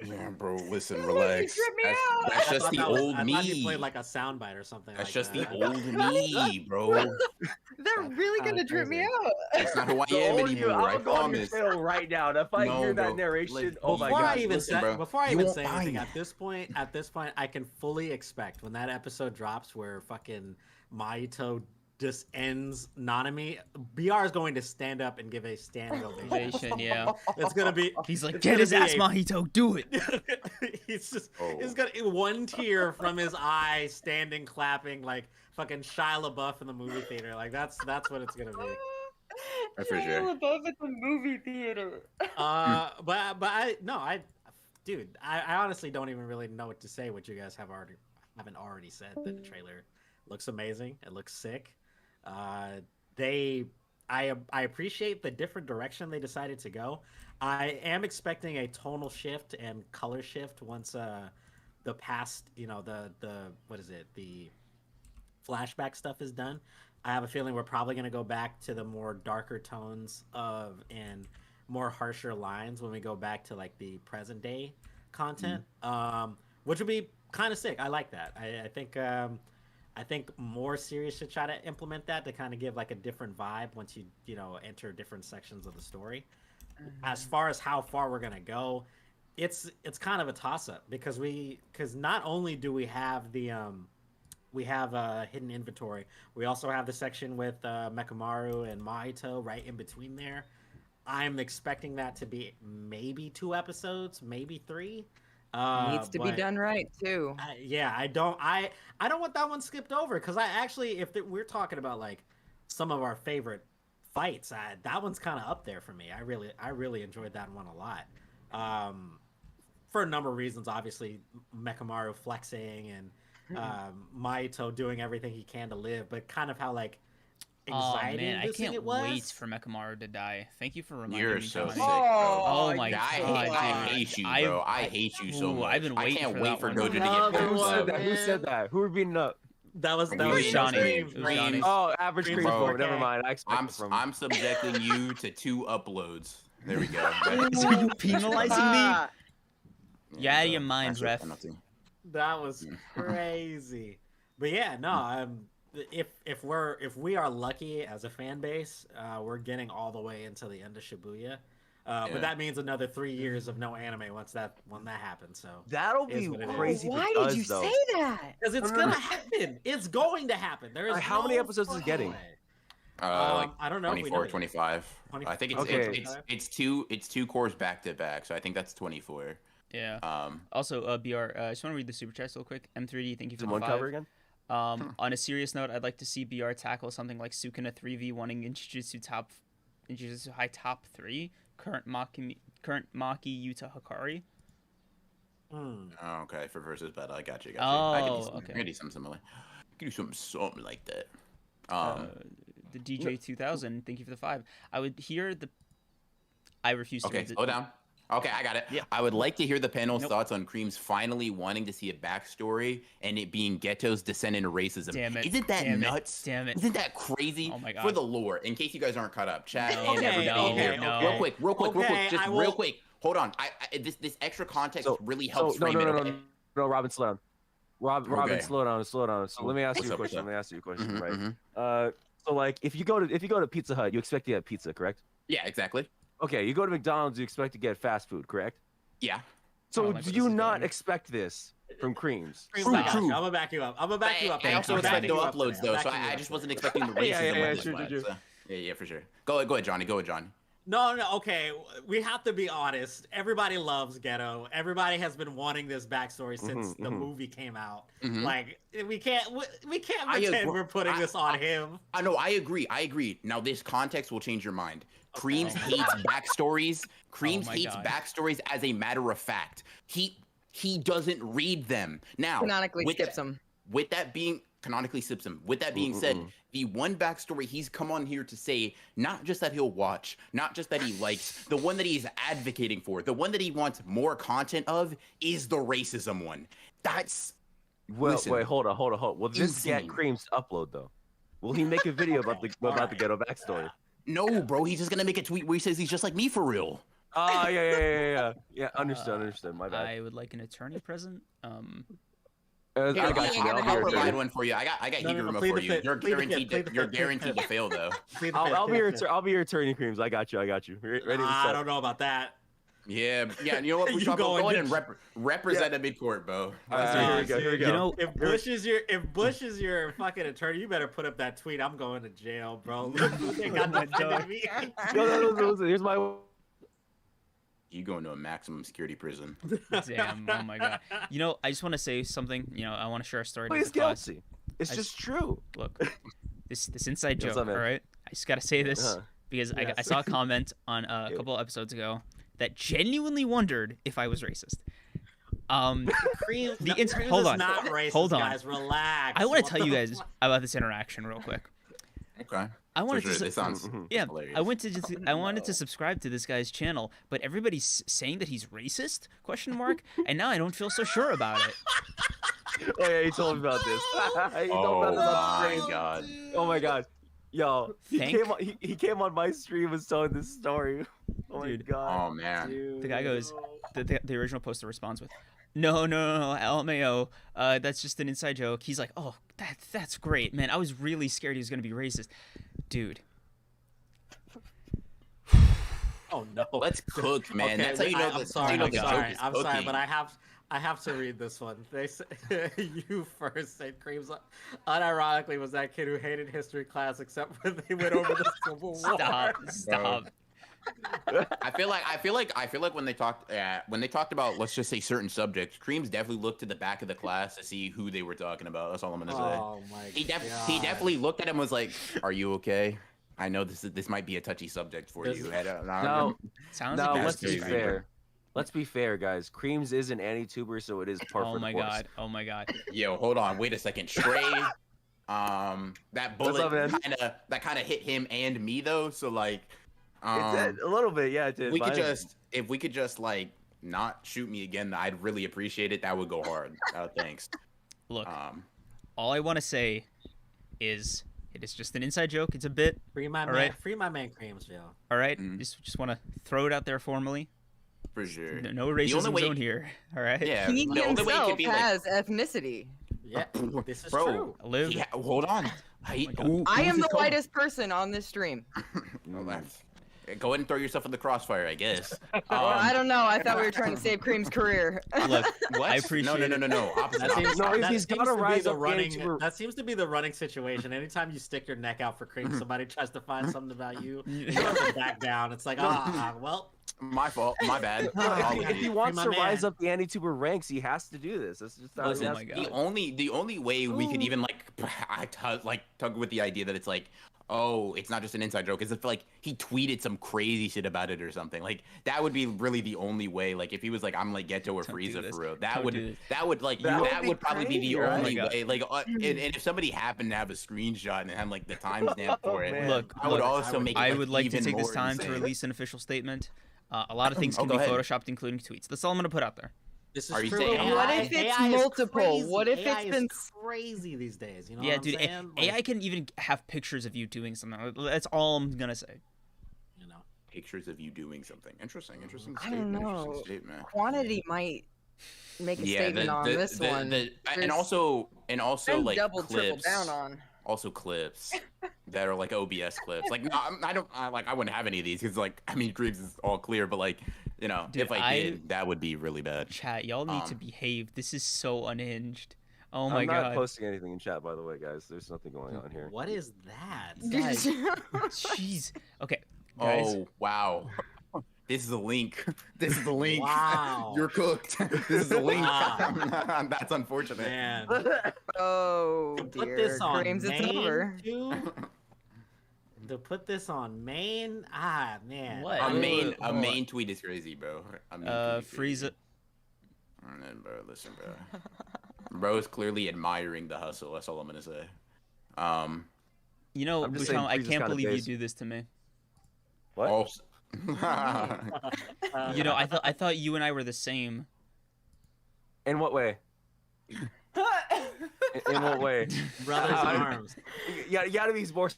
Yeah, bro. Listen, relax. trip me out. That's I just thought the that was- old I thought you me. played like a soundbite or something. That's like just that. the old me, bro. They're really kinda gonna trip me crazy. out. That's not who I am anymore. I I'll go on your promise. channel right now. And if I No, hear that bro. narration, Like, oh my Before god! I even listen, say, bro, before I you even won't say find anything, that. at this point, I can fully expect when that episode drops where fucking Mahito just ends Nanami, BR is going to stand up and give a standing ovation. Ovation, yeah. It's gonna be. He's like, it's get gonna his be ass, a- Mahito, do it. He's just. Oh. He's got one tear from his eye, standing, clapping like fucking Shia LaBeouf in the movie theater. Like that's what it's gonna be. For Shia sure. LaBeouf at the movie theater. Dude, I honestly don't even really know what to say. What you guys haven't already said. The trailer looks amazing. It looks sick. I appreciate the different direction they decided to go. I am expecting a tonal shift and color shift once the past, the what is it, the flashback stuff is done. I have a feeling we're probably going to go back to the more darker tones and more harsher lines when we go back to like the present day content, which would be kind of sick. I like that. I think more series should try to implement that to kind of give like a different vibe once you enter different sections of the story. As far as how far we're gonna go, it's kind of a toss up because not only do we have the hidden inventory, we also have the section with Mekamaru and Mahito right in between there. I'm expecting that to be maybe 2 episodes, maybe 3. Needs to be done right too. I don't want that one skipped over because I actually, we're talking about like some of our favorite fights, that one's kind of up there for me. I really enjoyed that one a lot, for a number of reasons. Obviously, Mekamaru flexing and Mahito doing everything he can to live, but kind of how like anxiety man, I inducing can't it was. wait for Mekamaru to die. Thank you for reminding You're me. so Johnny. sick, bro. Oh my I god, hate you, I've- bro. I hate you so Ooh, much. I've been I waiting can't for wait that for one. Gojo to Another get Who pissed said up. that? Who said that? Who are beating up? That was It was Johnny. Creams. It was Johnny. Oh, average Creams cream bro. form. Never mind. I expect it from. I'm subjecting you to 2 uploads. There we go. So you penalizing me? Ah, Yeah, your mind, that's your ref. penalty. That was crazy. But yeah, no, if we are lucky as a fan base, we're getting all the way into the end of Shibuya. But that means another 3 years of no anime when that happens. So That'll is be what it is. crazy. if why it did does, you though. say that? because it's gonna happen. It's going to happen. There is How many no episodes is it fucking getting? way. Like I don't know. 24, 25. I think it's Okay. it's 2 cores back to back, so I think that's 24. Yeah. Also, BR, I just want to read the super chats real quick. M3D, thank you for Is it the one 5. cover again? On a serious note, I'd like to see BR tackle something like Sukuna 3v1ing in Jujutsu High top 3, current Maki Yuta Hikari. Oh, okay, for versus battle, I got you. Oh, I can do okay. I can do something similar. I can do something like that. The DJ 2000, thank you for the 5. I would hear the. I refuse to. Okay, read the- slow down. Okay, I got it. Yeah. I would like to hear the panel's Nope. thoughts on Creams finally wanting to see a backstory and it being Geto's descent into racism. Damn it. Isn't that Damn it, nuts? damn it. Isn't that crazy? Oh my God. For the lore, in case you guys aren't caught up, chat. No, and everybody okay, here. no. Real quick, Okay, just I real will- quick. Hold on. This extra context So- really helps frame no, it. no, okay? no, Robin, slow down. Robin, Okay. slow down. So let me ask What's you a up, what's question. up? Let me ask you a question, Mhm, right? mhm. So like, if you go to Pizza Hut, you expect to get pizza, correct? Yeah, exactly. Okay, you go to McDonald's, you expect to get fast food, correct? Yeah. So Oh, like do what this you is not going. expect this from Creams? Creams, True, I got you. true. I'm gonna back you up. I'm gonna back you up. I also you. expect Backing no you up uploads there. though, so Backing you I up just there. wasn't expecting the racism. Yeah, on this sure, one, sure. so- Yeah, for sure. Go ahead, Johnny. Go ahead, Johnny. No, okay. We have to be honest. Everybody loves Geto. Everybody has been wanting this backstory since the movie came out. Mhm. Like we can't I pretend agree. we're putting this on him. I know. I agree. Now this context will change your mind. Creams Okay. hates backstories. Creams my hates God. backstories as a matter of fact. He doesn't read them. Now Canonically with skips that- them. With that being canonically sips him. With that being said, the one backstory he's come on here to say, not just that he'll watch, not just that he likes, the one that he's advocating for, the one that he wants more content of, is the racism one. That's Well, listen, wait, hold on. Will this get insane. Creams to upload though? Will he make a video about the Geto backstory? No, bro, he's just gonna make a tweet where he says he's just like me for real. Oh yeah. Understood. My bad. I would like an attorney present. I Yeah, got you. I'll I'll provide one for you. I got No, Higuruma plead for the you. fifth, You're plead the fifth, guaranteed. plead the You're fifth, guaranteed to plead fail though. I'll be your attorney, Creams. I got you. Ready to I set. don't know about that. Yeah. You know what? You Bushra, go go and ahead and represent a mid court, bro. All right, here we go. You know, If Bush is your fucking attorney, you better put up that tweet. I'm going to jail, bro. They got my defended God. me. No, here's my. You going to a maximum security prison? damn. Oh my god. You know, I just want to say something. You know, I want to share a story. He's with the class. guilty. It's I just true. Look, this inside What's joke. up, man? All right, I just gotta say this Uh-huh. because I Yes. saw a comment on a Yeah. couple episodes ago that genuinely wondered if I was racist. Cream, The Creams hold is on. not racist, Hold on. guys. Relax. I want What to tell you the guys fuck? about this interaction real quick. Okay. I wanted For sure. to. This sounds Yeah, hilarious. I wanted to subscribe to this guy's channel, but everybody's saying that he's racist? Question mark. And now I don't feel so sure about it. Oh yeah, he told me about this. He told Oh me about this on my stream. god. Oh my god. Yo, Thank- he came on my stream and was telling this story. Oh Dude. my god. Oh man. Dude, The guy goes, no. the original poster responds with, no, LMAO, that's just an inside joke. He's like, oh, that's great, man. I was really scared he was gonna be racist, dude. Oh no. Let's cook, man. Okay, That's how you know. I'm that's sorry. how you know I'm the sorry. joke is I'm sorry, cooking. but I have to read this one. They say, you first said Creams unironically was that kid who hated history class except when they went over the Civil War. Stop. I feel like when they talked about, let's just say, certain subjects, Creams definitely looked to the back of the class to see who they were talking about. That's all I'm gonna say. Oh my He god. definitely looked at him and was like, "Are you okay? I know this might be a touchy subject for This- you." No, Sounds no, like let's that's be crazy. fair. Let's be fair, guys. Creams is an anti-tuber, so it is par Oh for the my course. god. Oh my god. Yo, hold on, wait a second, Trey. That bullet up, man? kind of hit him and me though. So like, It did, a little bit, yeah, it did. we but could I- if we could just like not shoot me again, I'd really appreciate it. That would go hard. Thanks. Look, Um, all I want to say is it is just an inside joke. It's a bit. Free my All man. right. Free my man Creams, yo. All right. Mhm. Just want to throw it out there formally. for sure. No only racism way- zone here. All right. Yeah. He the only way it himself could be like, has ethnicity. Yeah, this is bro, true. Live. hold on. God. I am who's the his whitest person on this stream. Well, that's- Go ahead and throw yourself in the crossfire, I guess. Well, I don't know. I thought we were trying to save Cream's career. Look, What? I appreciate No. Opposite. That seems, No, that he's seems gotta to be rise the up running. into- That seems to be the running situation. Anytime you stick your neck out for Creams, somebody tries to find something about you. You have to back down. It's like, well, My fault. My bad. No, if he wants my to rise man. up the anti-tuber ranks, he has to do this. That's just how Listen, Oh my God. the only way we could even tug with the idea that it's like, oh, it's not just an inside joke, is if like he tweeted some crazy shit about it or something. Like that would be really the only way. Like if he was like, I'm like Geto or Don't do Frieza this. for real, Don't that do would this. that would probably be the crazy, right? only Oh my God. way. Like and if somebody happened to have a screenshot and had like the timestamp for it, man. Look, I would look, also make. It, I would like to even take this more time to insane. release an official statement. A lot of things Oh, can go be ahead. photoshopped, including tweets. That's all I'm gonna put out there. this is Are you true. saying AI What if it's AI is multiple? crazy. What if AI it's is been- crazy these days? You know Yeah, what dude. I'm saying? AI can even have pictures of you doing something. That's all I'm gonna say. You know. Pictures of you doing something. Interesting. I don't know. Interesting statement. Quantity might make a Yeah, statement on this one. and There's- also And like double, triple clips. down on. Also clips that are like OBS clips. Like no, I wouldn't have any of these because like I mean Creams is all clear, but like you know Dude, if I did that would be really bad. Chat, y'all need to Um, behave. This is so unhinged. Oh my I'm not god. posting anything in chat, by the way, guys. There's nothing going on here. What is that? Guys, jeez. Okay, Guys? Oh wow. This is a link. This is a link. Wow. You're cooked. This is a link. Wow. That's unfortunate. Man. Oh To dear. put this on Creams, it's main, over. too? To put this on main? Ah, man. What? A main Hold on. tweet is crazy, bro. A main tweet is Frieza. crazy. Bro, listen, bro. Bro's clearly admiring the hustle. That's all I'm gonna say. You know, I'm just saying Busham, I Frieza's can't kinda believe you basic. do this to me. What? Oh. You know, I thought you and I were the same. In what way? In what way? Brothers in arms. You gotta be more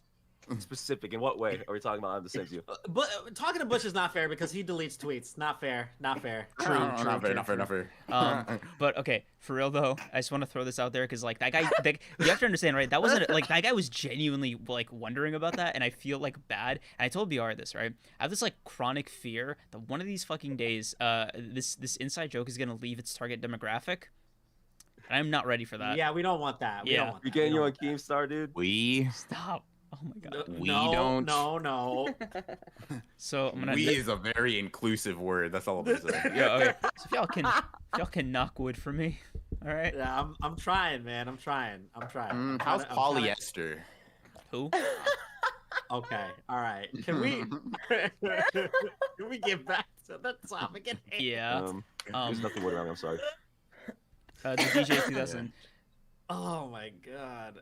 specific. In what way are we talking about? I'm the same as you. But talking to Bush is not fair because he deletes tweets. Not fair. Not fair. True, Not fair, true, not fair, not fair. But okay, for real though, I just want to throw this out there because like that guy, you have to understand, right? That wasn't like that guy was genuinely like wondering about that, and I feel like bad. And I told BR this, right? I have this like chronic fear that one of these fucking days, this inside joke is gonna leave its target demographic, and I'm not ready for that. Yeah, we don't want that. We Yeah. don't want that. You getting We you don't on want that. Keemstar, dude? We Stop. Oh my god. We no, don't- No. So I'm gonna. we is a very inclusive word. That's all I'm gonna say. Yeah, okay. So if y'all can knock wood for me, all right? Yeah, I'm trying, man. I'm trying. I'm trying. How's I'm trying to- polyester? Who? Okay. All right. Can we? Can we get back to the topic at hand? Yeah. There's nothing wrong. I'm sorry. The DJ 2000. Oh my god.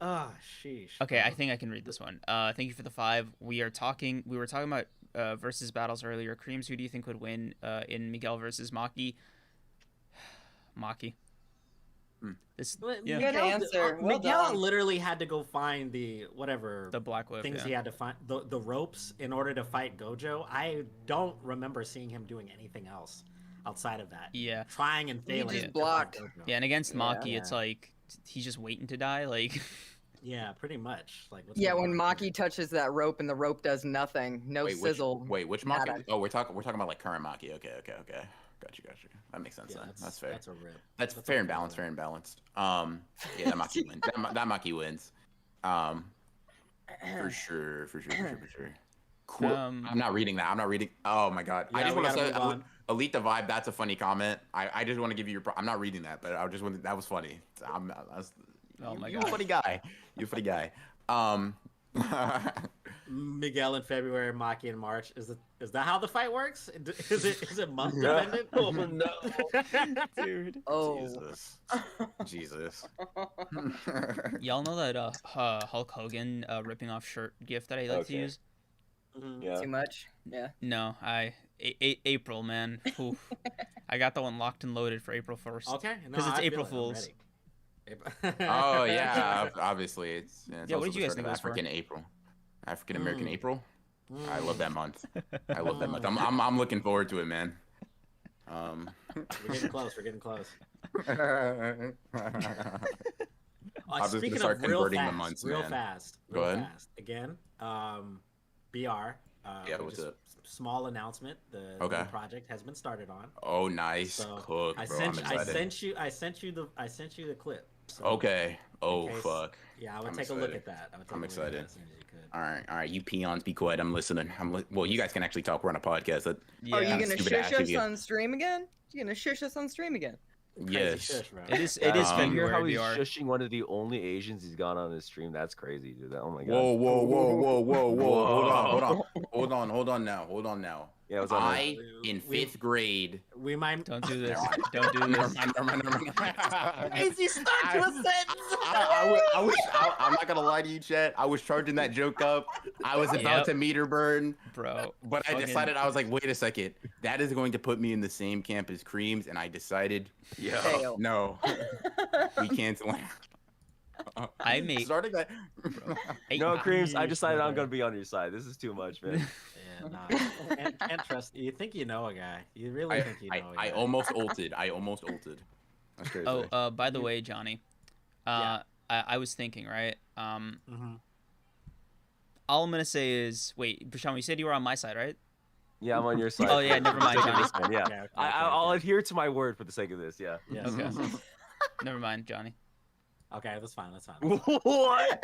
Oh sheesh. Okay, I think I can read this one. Thank you for the 5. We were talking about versus battles earlier. Creams, who do you think would win in Miguel versus Maki? Maki. This yeah, Good answer. Well Miguel done. literally had to go find the whatever the black whip. things Yeah. he had to find the ropes in order to fight Gojo. I don't remember seeing him doing anything else outside of that. Yeah. Trying and failing. just to fight blocked. Gojo. Yeah, and against Yeah. Maki, it's like he's just waiting to die. Like, Yeah, pretty much. Like what's Yeah, going when on? Maki touches that rope and the rope does nothing, no sizzle. Which nada. Maki? Oh, we're talking about like current Maki. Okay. Got you. That makes sense. Yeah, Then. That's fair. That's a rip. That's That's fair a and rip. balanced. Fair and balanced. Yeah, that Maki wins. That Maki wins. For sure. Cool. I'm not reading that. I'm not reading. Oh my god. I Yeah, just we want to gotta say, move on. Elite the vibe. That's a funny comment. I just want to give you your. I'm not reading that, but I just want. That was funny. Oh my you God. a funny guy. You a funny guy. Miguel in February, Maki in March. Is that how the fight works? Is it month Yeah. dependent? Oh no. dude. Oh, Jesus. Y'all know that Hulk Hogan ripping off shirt gift that I like to Okay. use? Mhm. Yeah. too much. Yeah. No, April, man. Oof. I got the one locked and loaded for April 1st. Okay. No, 'Cause it's I feel April it. I'm Fools. ready. Oh yeah, obviously it's. Yeah, Yeah, what did you guys think it was for? African April, African American Mm. April. I Mm. love that month. I love that month. I'm looking forward to it, man. We're getting close. We're getting close. I'm just Speaking gonna start of real converting the fast, months, real man. fast, Go real ahead. fast. Again, BR. Yeah, what's up? Small announcement. The Okay. new project has been started on. Oh, nice So cook, bro. I I'm excited. sent you the clip. So, Okay. Oh in case- fuck. Yeah, I would I'm take a look excited. at that. I would take I'm a look at excited. that as soon as you could. All right. You peons, be quiet. I'm listening. Well, you guys can actually talk. We're on a podcast. Are you Yeah. gonna stupid shush ass us idiot. on stream again? You gonna shush us on stream again? Crazy Yes. shush, bro. It is You hear February, how he's BR. shushing one of the only Asians he's got on his stream? That's crazy, dude. Oh my god. Whoa. Hold on now. Yeah, what's up, man? I, in We- 5th grade. We might. Don't do this. Never mind. Don't do Never this. mind. Crazy start to a sentence. I'm not gonna lie to you, Chet. I was charging that joke up. I was about Yep. to meter burn, Bro. but I fucking- decided I was like, wait a second, that is going to put me in the same camp as Creams, and I decided, Fail. no, we cancel. I made- starting that. Hey, No, I- Creams, I decided I'm gonna be on your side. This is too much, man. Yeah, nah. Can't trust. You think you know a guy? You really think you know a guy? I almost ulted. That's crazy. Oh, by the way, Johnny. Yeah. I was thinking, right? Mhm. All I'm gonna say is, wait, Prashant, you said you were on my side, right? Yeah, I'm on your side. Oh, yeah, never mind, For the sake of Johnny. this, man, Yeah. Okay, I'll adhere to my word for the sake of this. Yeah. Yes. Okay. Never mind, Johnny. Okay, that's fine. That's fine. What?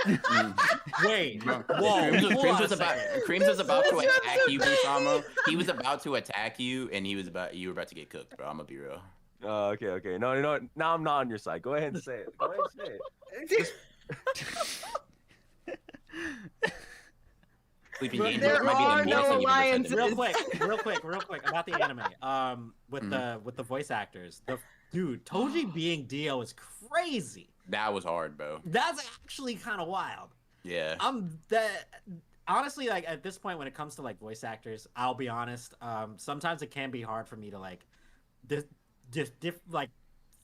Wait, No. whoa, Creams was about to This attack one's you, so Kusama. He was about to attack you, and you were about to get cooked, bro. I'm gonna be real. Okay. No, now I'm not on your side. Go ahead and say it. Go ahead and say it. Sleeping There Angels might are be the no meanest thing you've ever said alliances. to me. real quick about the anime. With the voice actors, dude, Toji being Dio is crazy. That was hard, bro. That's actually kind of wild. Yeah. Honestly, like at this point when it comes to like voice actors, I'll be honest. Sometimes it can be hard for me to like, like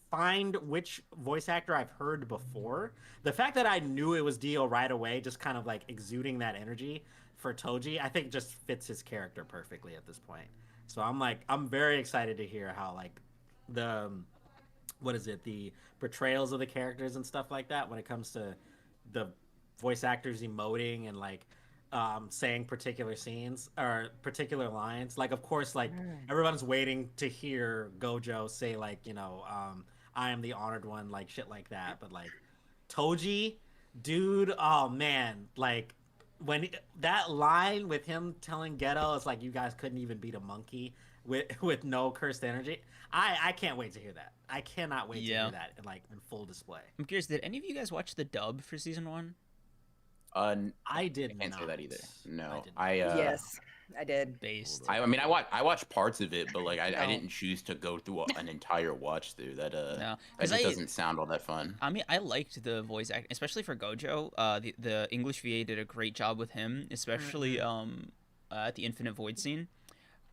find which voice actor I've heard before. The fact that I knew it was Dio right away, just kind of like exuding that energy for Toji, I think just fits his character perfectly at this point. So I'm very excited to hear how like the the portrayals of the characters and stuff like that when it comes to the voice actors emoting and like saying particular scenes or particular lines. Like of course like everyone's waiting to hear Gojo say like, I am the honored one, like shit like that. But like Toji, dude, oh man, like when that line with him telling Geto, it's like you guys couldn't even beat a monkey with no cursed energy. I can't wait to hear that. I cannot wait to hear that in full display. I'm curious, did any of you guys watch the dub for season 1? I I can't say that either. No, Yes, I did. Based. I mean, I watched parts of it, but like I didn't choose to go through an entire watch through. That No, that 'cause just doesn't sound all that fun. I mean, I liked the voice acting, especially for Gojo. The English VA did a great job with him, especially at the Infinite Void scene.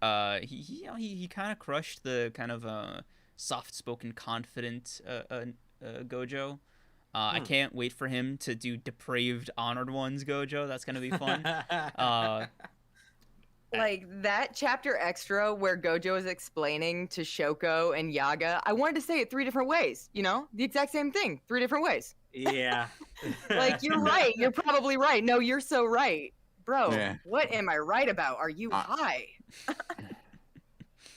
He kind of crushed the kind of soft-spoken, confident Gojo. I can't wait for him to do depraved honored ones Gojo. That's gonna be fun. Like that chapter extra where Gojo is explaining to Shoko and Yaga, I wanted to say it 3 different ways, the exact same thing, 3 different ways. Yeah. Like, you're right. You're probably right. No, you're so right. Bro, Yeah. what am I right about? Are you high?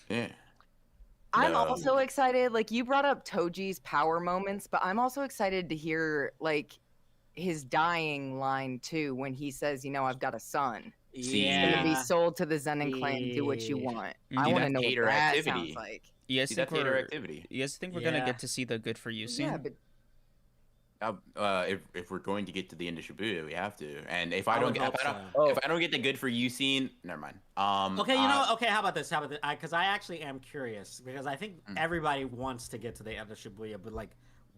Yeah. I'm No. also excited. Like, you brought up Toji's power moments, but I'm also excited to hear, like, his dying line, too, when he says, I've got a son. See, It's gonna be Yeah. sold to the Zenin clan. Do what you want. I See, want to that's know what hater that activity. sounds like. You guys See, think that's hater we're activity. you guys think we're gonna Yeah. get to see the good for you scene? Yeah, but If we're going to get to the end of Shibuya, we have to. And if I I don't would get hope if I don't, so. if I don't get the good for you scene, never mind. Okay, okay, how about this? Because I actually am curious, because I think everybody wants to get to the end of Shibuya, but like,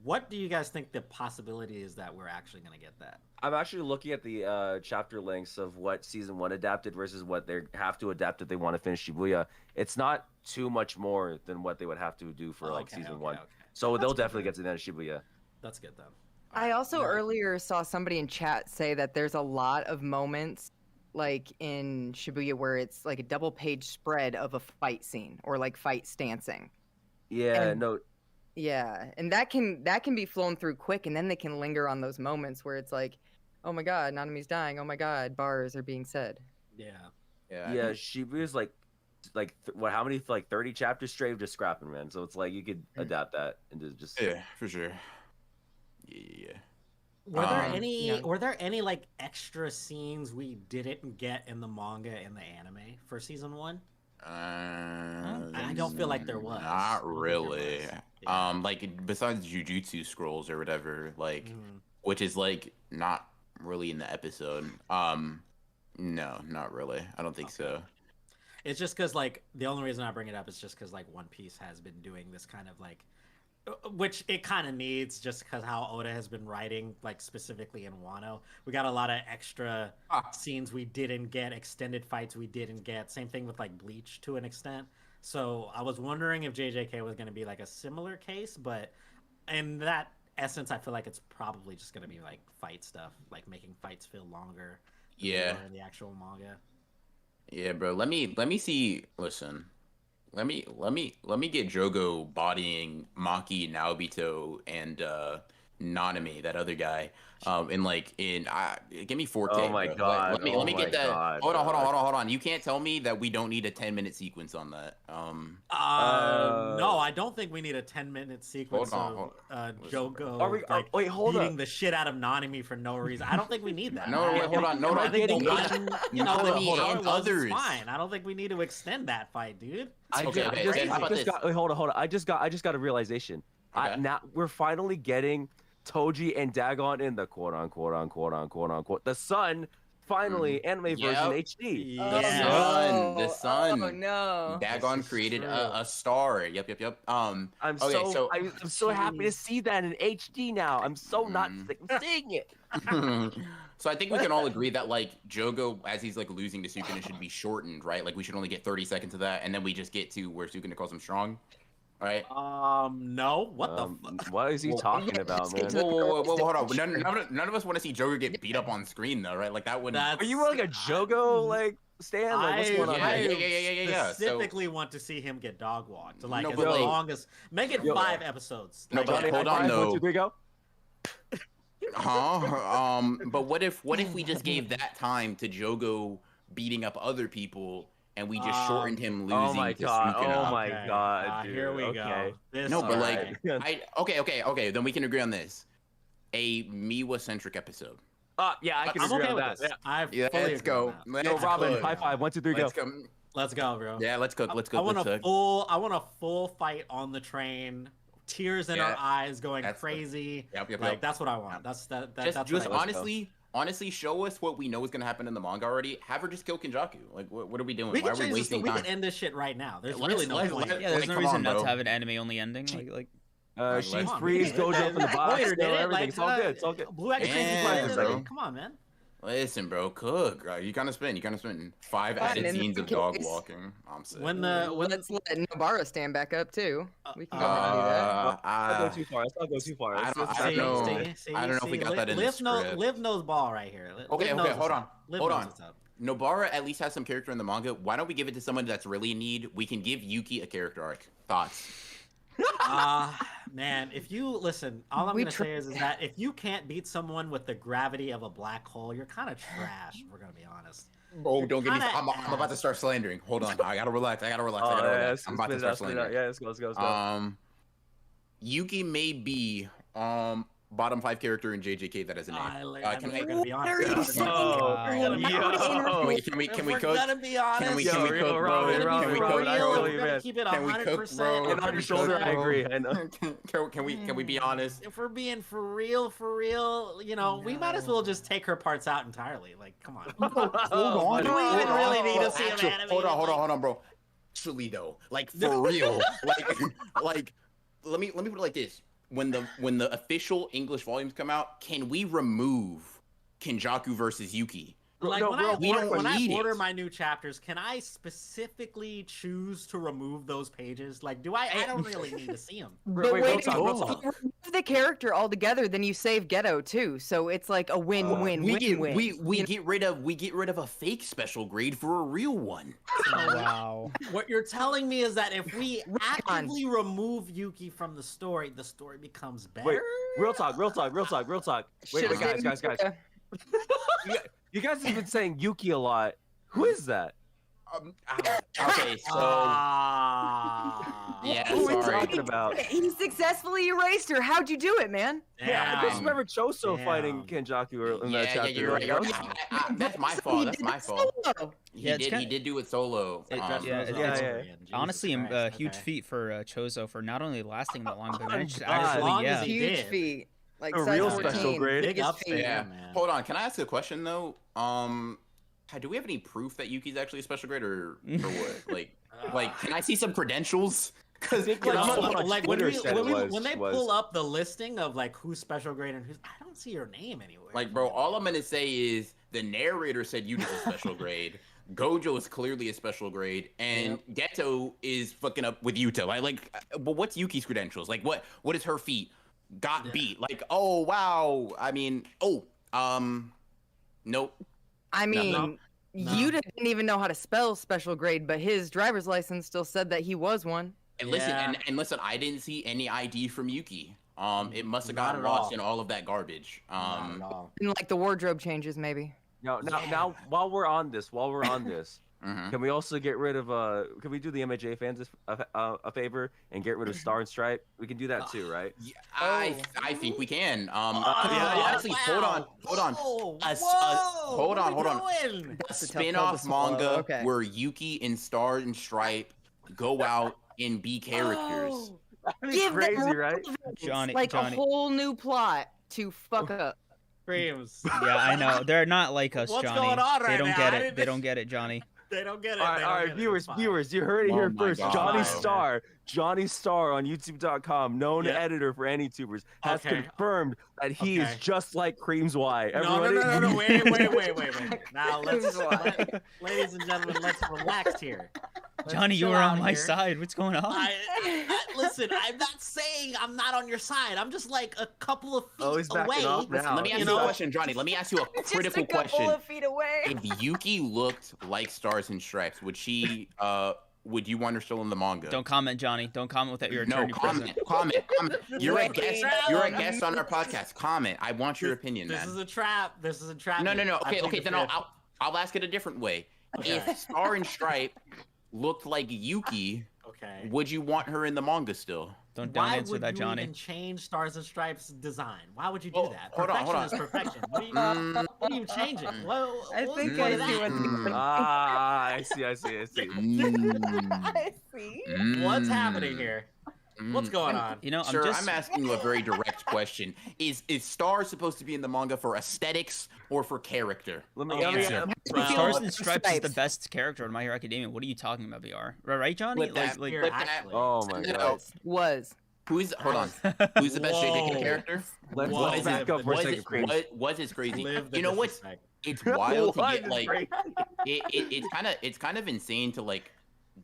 what do you guys think the possibility is that we're actually going to get that? I'm actually looking at the chapter lengths of what season 1 adapted versus what they have to adapt if they want to finish Shibuya. It's not too much more than what they would have to do for season 1. Okay. So they'll good definitely then. get to the end of Shibuya. That's good then. I also Alright. earlier saw somebody in chat say that there's a lot of moments like in Shibuya where it's like a double page spread of a fight scene or like fight stancing. Yeah, And- no, Yeah, and that can be flown through quick, and then they can linger on those moments where it's like, oh my god, Nanami's dying. Oh my god, bars are being said. Yeah. yeah, Shibuya's how many 30 chapters straight of just scrapping, man. So it's like you could adapt that into just Yeah, for sure. Yeah. Were there any like extra scenes we didn't get in the manga and the anime for season 1? I don't feel like there was. Not I don't think there really. was. Yeah. Like besides Jujutsu scrolls or whatever, like which is like not really in the episode. No, not really. I don't think so. It's just because like the only reason I bring it up is just because like One Piece has been doing this kind of like, which it kind of needs just because how Oda has been writing like specifically in Wano. We got a lot of extra scenes we didn't get, extended fights we didn't get. Same thing with like Bleach to an extent. So I was wondering if JJK was going to be like a similar case, but in that essence, I feel like it's probably just going to be like fight stuff, like making fights feel longer. than they Yeah. were in the actual manga. Yeah, bro. Let me see. Listen, let me get Jogo bodying Maki, Naobito, and Nanami, that other guy. Give me 4K. Oh my bro. God. Let me Oh get my that. God, hold bro. on. You can't tell me that we don't need a 10-minute sequence on that. No, I don't think we need a 10-minute sequence hold of Jogo wait, hold beating up. the shit out of Nanami for no reason. I don't think we need that. No, wait, hold on. No, I think no, Gojo, you know, Nanami how and it was, others. it's fine. I don't think we need to extend that fight, dude. Hold on. I just got a realization. Okay. Now we're finally getting Toji and Dagon in the quote unquote the sun. Finally, anime version HD. The sun. Oh no. Dagon created a star. Yep. I'm so happy to see that in HD now. I'm so not sick of seeing it. So I think we can all agree that like Jogo, as he's like losing to Sukuna, should be shortened, right? Like we should only get 30 seconds of that, and then we just get to where Sukuna calls him strong. Right? No. What the fuck? What is he talking about, man? Whoa, hold on. None of us want to see Jogo get beat up on screen, though, right? Like that would. Are you like a Jogo like stand? Like, what's going on? Yeah. Specifically want to see him get dog walked. Like No, as but, like- long as make it 5 episodes. No, Like, but hold on, 1, though. 2, 3, go. But what if we just gave that time to Jogo beating up other people, and we just shortened him losing Oh my to god! Sukuna? Oh my god! Dude. Here we Okay. go. No, but Alright. like, okay. Then we can agree on this. A Miwa-centric episode. Yeah, I can I'm agree okay on with that. this. I fully Let's agree go. on that. Yo, Let's Robin, cook. high five. 1, 2, 3, go. Let's go, bro. Yeah, let's cook. I want a full fight on the train. Tears in our eyes, going crazy. Yep. Like that's what I want. That's Just what I want. honestly, show us what we know is gonna happen in the manga already. Have her just kill Kinjaku. Like, what are we doing? We Why can are we change this. wasting We time? can end this shit right now. There's Let's- really no let's- point. let's- Yeah, there's Like, no come reason on, not bro. to have an anime only ending. Like She Come on, frees man. Gojo from the box. Spoiler, did it? Everything. Like, It's all good. It's all good. Blue X Yeah, Crazy bro. Come on, man. Listen, bro, cook. You kind of spin. 5 added in scenes this of dog case- walking. I'm sick. When Let's let Nobara stand back up too. We can go ahead and do that. Let's not go too far. Let's not go too far. I don't See, know. see, I don't know if we got that in the Liv script. Liv knows ball right here. Okay, Liv knows hold what's on. up. Liv Hold knows on. what's up. Nobara at least has some character in the manga. Why don't we give it to someone that's really in need? We can give Yuki a character arc. Thoughts? Man, if you listen, all I'm We gonna say is that if you can't beat someone with the gravity of a black hole, you're kind of trash. If we're gonna be honest. Oh, don't get me. kinda I'm about to start slandering. Hold on. I gotta relax. I'm about to start slandering. Yeah, let's go. Yuki may be bottom 5 character in JJK that has a name. I'm Can gonna be honest. Can we If we're cook? gonna be honest, Can we Yo, cook, Real, bro? Robin, Can Robin, we Robin, cook? I feel we're you, gonna man. keep it Can we cook, 100%. bro? And on your shoulder, I agree. I know. Can we be honest? If we're being for real, you know, we might as well just take her parts out entirely. Like, come on. Hold Do we even really need to see Actually, him animated? hold on, bro. Actually, though, like for real, like, let me put it like this: when the official English volumes come out, can we remove Kinjaku versus Yuki? Like No, when bro, I need order it. my new chapters, can I specifically choose to remove those pages? Like, do I don't really need to see them. But Wait, wait, real if talk. you remove the character altogether, then you save Geto too. So it's like a win-win-win. We get rid of a fake special grade for a real one. wow. What you're telling me is that if we Retcon. actively remove Yuki from the story becomes better. Wait, real talk. Wait, guys. You guys have been saying Yuki a lot. Who is that? Okay, so yeah, Who are we sorry. talking about? He successfully erased her. How'd you do it, man? Yeah, I just Damn. remember Choso fighting Kenjaku in that Yeah, chapter. you're right. That's my fault. That's my fault. Solo. Yeah, it's He did do it solo. Yeah, yeah. Honestly, a huge feat. feat for Chozo for not only lasting that long, but Oh, just God. actually, As long yeah. as he Huge did. feat. Like A size real 14, special grade. Big biggest ups to feat. him. Yeah. man. Hold on. Can I ask a question though? Do we have any proof that Yuki's actually a special grade or what? Like, can I see some credentials? Because Like, Like when, Twitter we, said when, we, was- when they was- pull up the listing of like who's special grade and who's, I don't see your name anywhere. like, bro, all I'm gonna say is the narrator said Yuki's a special grade. Gojo is clearly a special grade, and Geto is fucking up with Yuta. But what's Yuki's credentials? Like, what is her feat? Got beat. Like, oh wow. I mean, nope. I mean, No. Yuta didn't even know how to spell special grade, but his driver's license still said that he was one. And listen, Yeah. and listen, I didn't see any ID from Yuki. It must have Not gotten at all. lost in all of that garbage. Not at all. And like the wardrobe changes, maybe. Now, while we're on this, Mhm. can we also get rid of Can we do the MJ fans a favor and get rid of Star and Stripe? We can do that too, right? Yeah, I think we can. yeah. Honestly, hold on. Whoa, Hold on. What are we A doing? That's a tough pill to spin-off swallow, manga okay. where Yuki and Star and Stripe go out and be characters. That'd be Give them crazy, right? Johnny, like Johnny. a whole new plot to fuck up. Creams. Yeah, I know. They're not like us, What's Johnny. going on They right don't now? get I it. didn't- They don't get it, Johnny. They don't get it. All They don't right, get it. viewers, It's fine. you heard it Oh here my first. God. Johnny Star on YouTube.com, known Yeah. editor for AnyTubers, has Okay. confirmed that he is Okay. just like Creams Y. No, Everybody- wait. Now Creams Y. ladies and gentlemen, let's relax here. Let's Johnny, you chill were on out my here. side. What's going on? Listen, I'm not saying I'm not on your side. I'm just like a couple of feet Oh, he's backing away. off now. Let me ask You you a know- question, Johnny. Let me ask you a Just critical a couple question. of feet away. If Yuki looked like Stars and Stripes, would she? Would you want her still in the manga? Don't comment, Johnny. Don't comment without your No, attorney comment. present. You're a Wait, guest. You're a guest on our podcast. Comment. I want your opinion, This man. is a trap. This is a trap. No. I Okay. plead the Then fifth. I'll ask it a different way. Okay. If Star and Stripe looked like Yuki, Okay. would you want her in the manga still? Don't Why answer would that, you Johnny. even change Stars and Stripes design? Why would you do Oh, that? hold on, hold Perfection is perfection. Mm, What are you changing? Well, I what's think going I on see that? what's I see. I see. What's happening here? What's going on? You know, Sir, I'm just. I'm asking you a very direct question. Is Star supposed to be in the manga for aesthetics or for character? Let me Okay. answer. Well, Stars and Stripes is the Stripes. best character in My Hero Academia. What are you talking about, VR? Right, Johnny? Flip that, Here, flip that. actually. Oh my No. god. Was. Hold on. Who's the best Whoa. JJK character? Let's Whoa. back up for a Was second, it, Creams. was it crazy? Live the You know what? disrespect. It's wild to What get is like crazy? it's kind of insane to like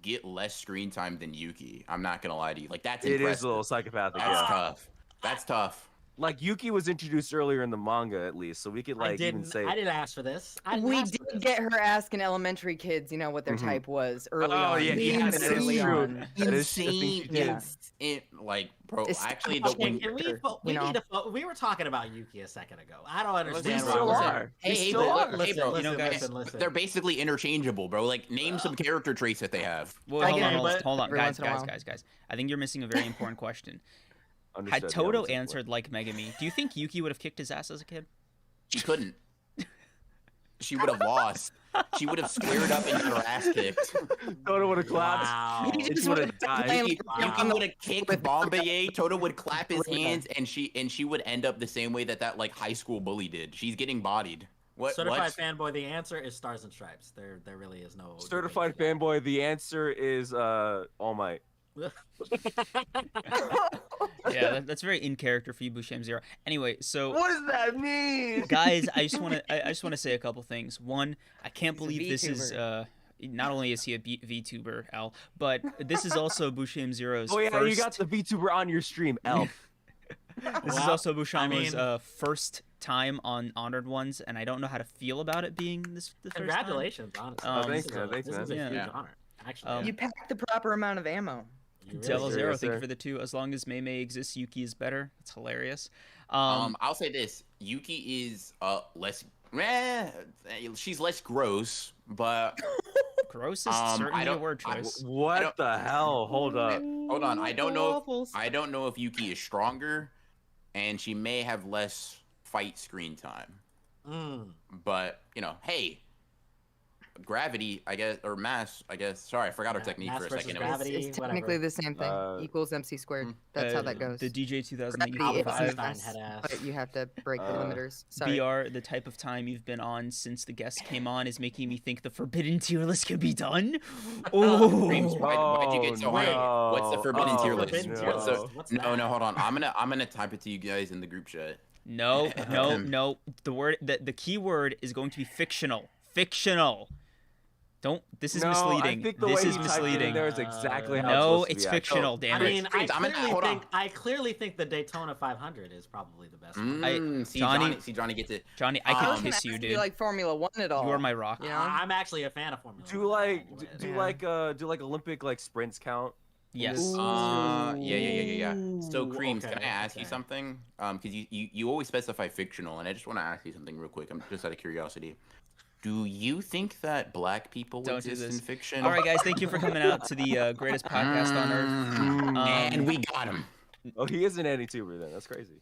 get less screen time than Yuki. I'm not gonna lie to you. Like that's It impressive. is a little psychopathic. That's Yeah. tough. That's tough. Like Yuki was introduced earlier in the manga, at least, so we could I like even didn't. say. I didn't ask for this. I didn't We ask for did this. get her asking elementary kids, what their Mhm. type was early Oh, on. yeah, yeah, that is Early true. on. That is- I think Insane. she did. Yeah. Like, bro, It's actually, tough. the Okay, when, can we? You We know? need to. We were talking about Yuki a second ago. I don't understand. We why still we're saying- are. hey, We hey, still bro, are. hey, bro, Listen, you know, guys, listen. they're basically interchangeable, bro. Like, name some character traits that they have. Well, I hold get on, it, hold on, but hold on, every guys, once in a guys, while. guys, guys. I think you're missing a very important question. Understood, Had yeah, Toto that's answered like Megami, do you think Yuki would have kicked his ass as a kid? She couldn't. She would have lost. She would have squared up and got her ass kicked. important. Toto would have collapsed. Wow. He She just would would've have died. playing- Yuki would have kicked Bombay. Toto would clap his Yeah. hands, and she would end up the same way that like high school bully did. She's getting bodied. What? Certified What? Fanboy. The answer is Stars and Stripes. There really is no. Certified debate for fanboy. The answer is All Might. that. Yeah, that's very in character for you, Busham Zero. Anyway, so What does that mean? guys, I just want to say a couple things. One, I can't He's a believe this is not only is he a VTuber, Al, but this is also Busham Zero's Oh yeah, first. you got the VTuber on your stream, L. This is Well, also Bushamo's I mean- first time on Honored Ones, and I don't know how to feel about it being this the first time. Congratulations, honestly. Oh, This thanks, is man, a- thanks, this man. is a Yeah. huge Yeah. honor. Actually, You packed the proper amount of ammo. you really Devil did. Zero, Yes, thank you sir. for the 2. As long as Mei exists, Yuki is better. It's hilarious. I'll say this: Yuki is less. She's less gross, but gross is I certainly a don't- word choice. What don't- the hell? Hold up. hold on. I don't know if Yuki is stronger, and she may have less fight screen time. Mm. But hey, gravity, I guess, or mass, I guess. Sorry, I forgot her Yeah, technique mass for a versus second. gravity. It's technically whatever. the same thing. Equals MC squared. That's how that goes. The DJ 2000 Gravity Equal is Albert 5. Einstein fast, had ass. but you have to break the Uh, limiters. Sorry. BR, the type of time you've been on since the guest came on is making me think the forbidden tier list could be done. Creams, Oh, why'd you get so wait. high? What's the forbidden tier list? Forbidden tier What's the, list. What's no, that? hold on. I'm gonna type it to you guys in the group chat. no. The key word is going to be fictional. Fictional. Don't. This is No, misleading. I think the This way is you typed it in misleading. there is exactly how No, it's it's supposed to be, fictional. actually. Damn I it. mean, Creams, I clearly think the Daytona 500 is probably the best. one. See, Johnny- Johnny gets it. Johnny, I I could was I was kiss gonna you, ask dude. you like Formula One at all. You are my rock. You know? I'm actually a fan of Formula Do One. like But- do Yeah. like do like Olympic like sprints count? Yes. Yeah. So, Ooh, Creams, okay, can I ask you okay. something? Because you always specify fictional, and I just want to ask you something real quick. I'm just out of curiosity. Do you think that black people Don't do exist in this. fiction? All right, guys. Thank you for coming out to the greatest podcast on earth. And we got him. Oh, he is an anti-tuber then. That's crazy.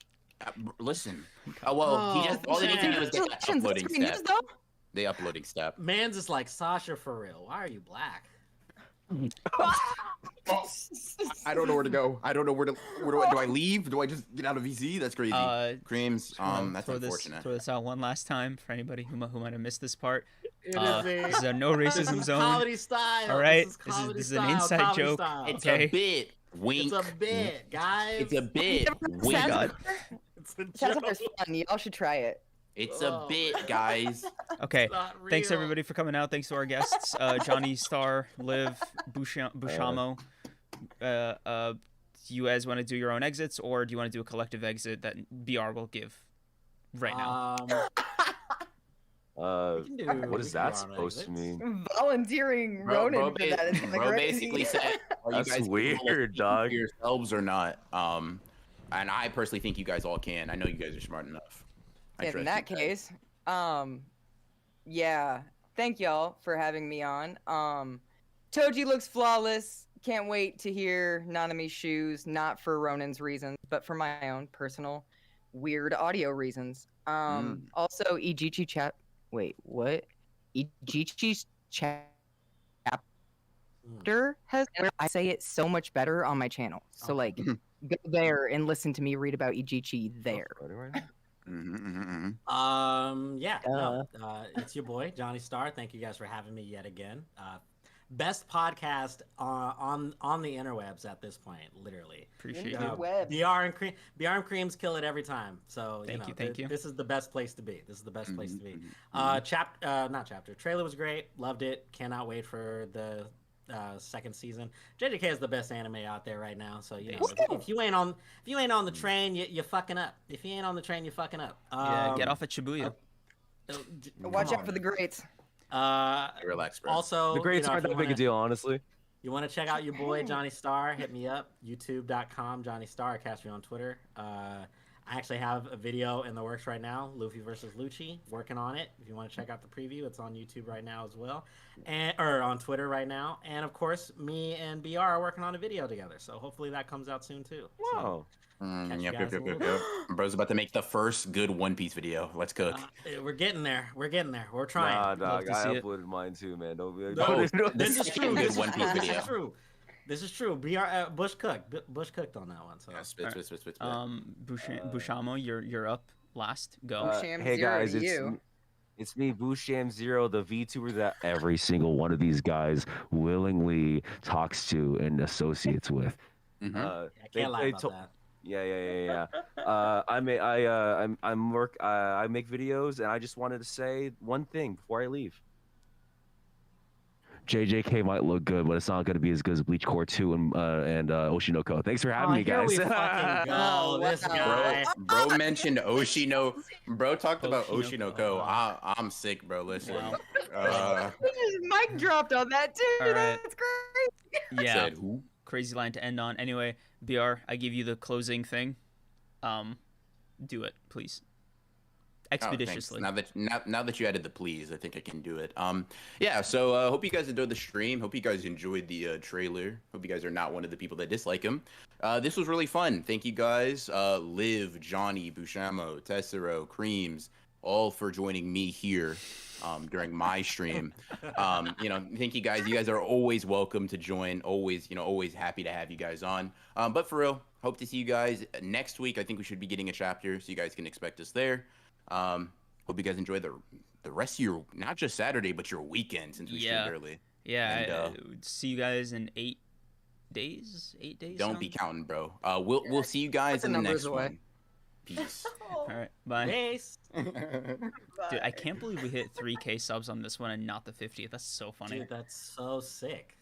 Listen. Well, he just all they need to do is get that uploading step. The uploading step. Man's just like Sasha for real. Why are you black? I don't know where to go. I don't know do I leave? Do I just get out of VZ? That's crazy. Creams, that's unfortunate. Throw this out one last time for anybody who might have missed this part. It This is a no racism zone. Comedy style. All right, this is an inside joke. It's Okay. a bit. Wink. It's a bit, guys. It's a bit. Wink. God. It's a Sassafras joke. fun. Y'all should try it. It's a bit, guys. Okay. It's not Thanks real. everybody for coming out. Thanks to our guests, Johnny Star, Liv, Bushamo. Do you guys want to do your own exits, or do you want to do a collective exit that BR will give right now? What is that supposed to mean? Volunteering Ronin for that is kind of Bro crazy. basically said, "Are you That's guys weird, capable of dog. thinking for yourselves or not?" And I personally think you guys all can. I know you guys are smart enough. I In trust that you guys. case, yeah. Thank y'all for having me on. Toji looks flawless. Can't wait to hear Nanami's shoes, not for Ronin's reasons, but for my own personal weird audio reasons. Also Ijichi chat. Wait, what? Ijichi's chapter has. I say it so much better on my channel. So like, go there and listen to me read about Ijichi there. Yeah, no, it's your boy Johnny Star. Thank you guys for having me yet again. Best podcast on the interwebs at this point, literally. Appreciate Yeah. you. Web. BR and Creams kill it every time. So Thank you. This is the best place to be. This is the best place to be. Trailer was great. Loved it. Cannot wait for the second season. JJK is the best anime out there right now. So if you ain't on the train, you're fucking up. If you ain't on the train, you're fucking up. Yeah, get off at Shibuya. Watch out for the greats. Relax, bro. Also, The grades aren't if you that big a wanna- deal, honestly. You want to check out your boy Johnny Star? Hit me up, youtube.com Johnny Star. Catch me on Twitter. I actually have a video in the works right now, Luffy versus Lucci. Working on it. If you want to check out the preview, it's on YouTube right now as well, or on Twitter right now. And of course, me and BR are working on a video together. So hopefully that comes out soon too. Wow. Catch you Yep. guys a little bit. Bro's about to make the first good One Piece video. Let's cook. We're getting there. We're trying. Nah, dog. to I see it. uploaded mine too, man. Don't be like, No, this is true. Good One Piece video. This is true. BR Bush cooked. Bush cooked on that one. So Spit. Bushamo, you're up last. Go. Busham hey zero guys, to you. it's me, Busham Zero, the VTuber that every single one of these guys willingly talks to and associates with. Mhm. I can't lie about that. Yeah. I make videos, and I just wanted to say one thing before I leave. JJK might look good, but it's not going to be as good as Bleach Core 2 and Oshinoko. Thanks for having me, Here guys. we fucking go. This guy. Bro mentioned Oshino. Bro talked about Oshinoko. Oshinoko. I'm sick, bro. Listen. Mic dropped on that too. All right. That's great. Yeah. Said who? Crazy line to end on. Anyway, BR, I give you the closing thing. Do it, please. Expeditiously. Oh, now that you added the please, I think I can do it. Yeah. So hope you guys enjoyed the stream. Hope you guys enjoyed the trailer. Hope you guys are not one of the people that dislike him. This was really fun. Thank you guys, Liv, Johnny, Bushamo, Tesero, Creams, all for joining me here during my stream. Thank you guys. You guys are always welcome to join. Always happy to have you guys on. But for real, hope to see you guys next week. I think we should be getting a chapter, so you guys can expect us there. Hope you guys enjoy the rest of your, not just Saturday, but your weekend, since we streamed early. Yeah. See you guys in 8 days. 8 days. Don't be counting, bro. We'll see you guys in the next one. Peace. All right. Bye. Peace. Dude, I can't believe we hit 3K subs on this one and not the 50th. That's so funny. Dude, that's so sick.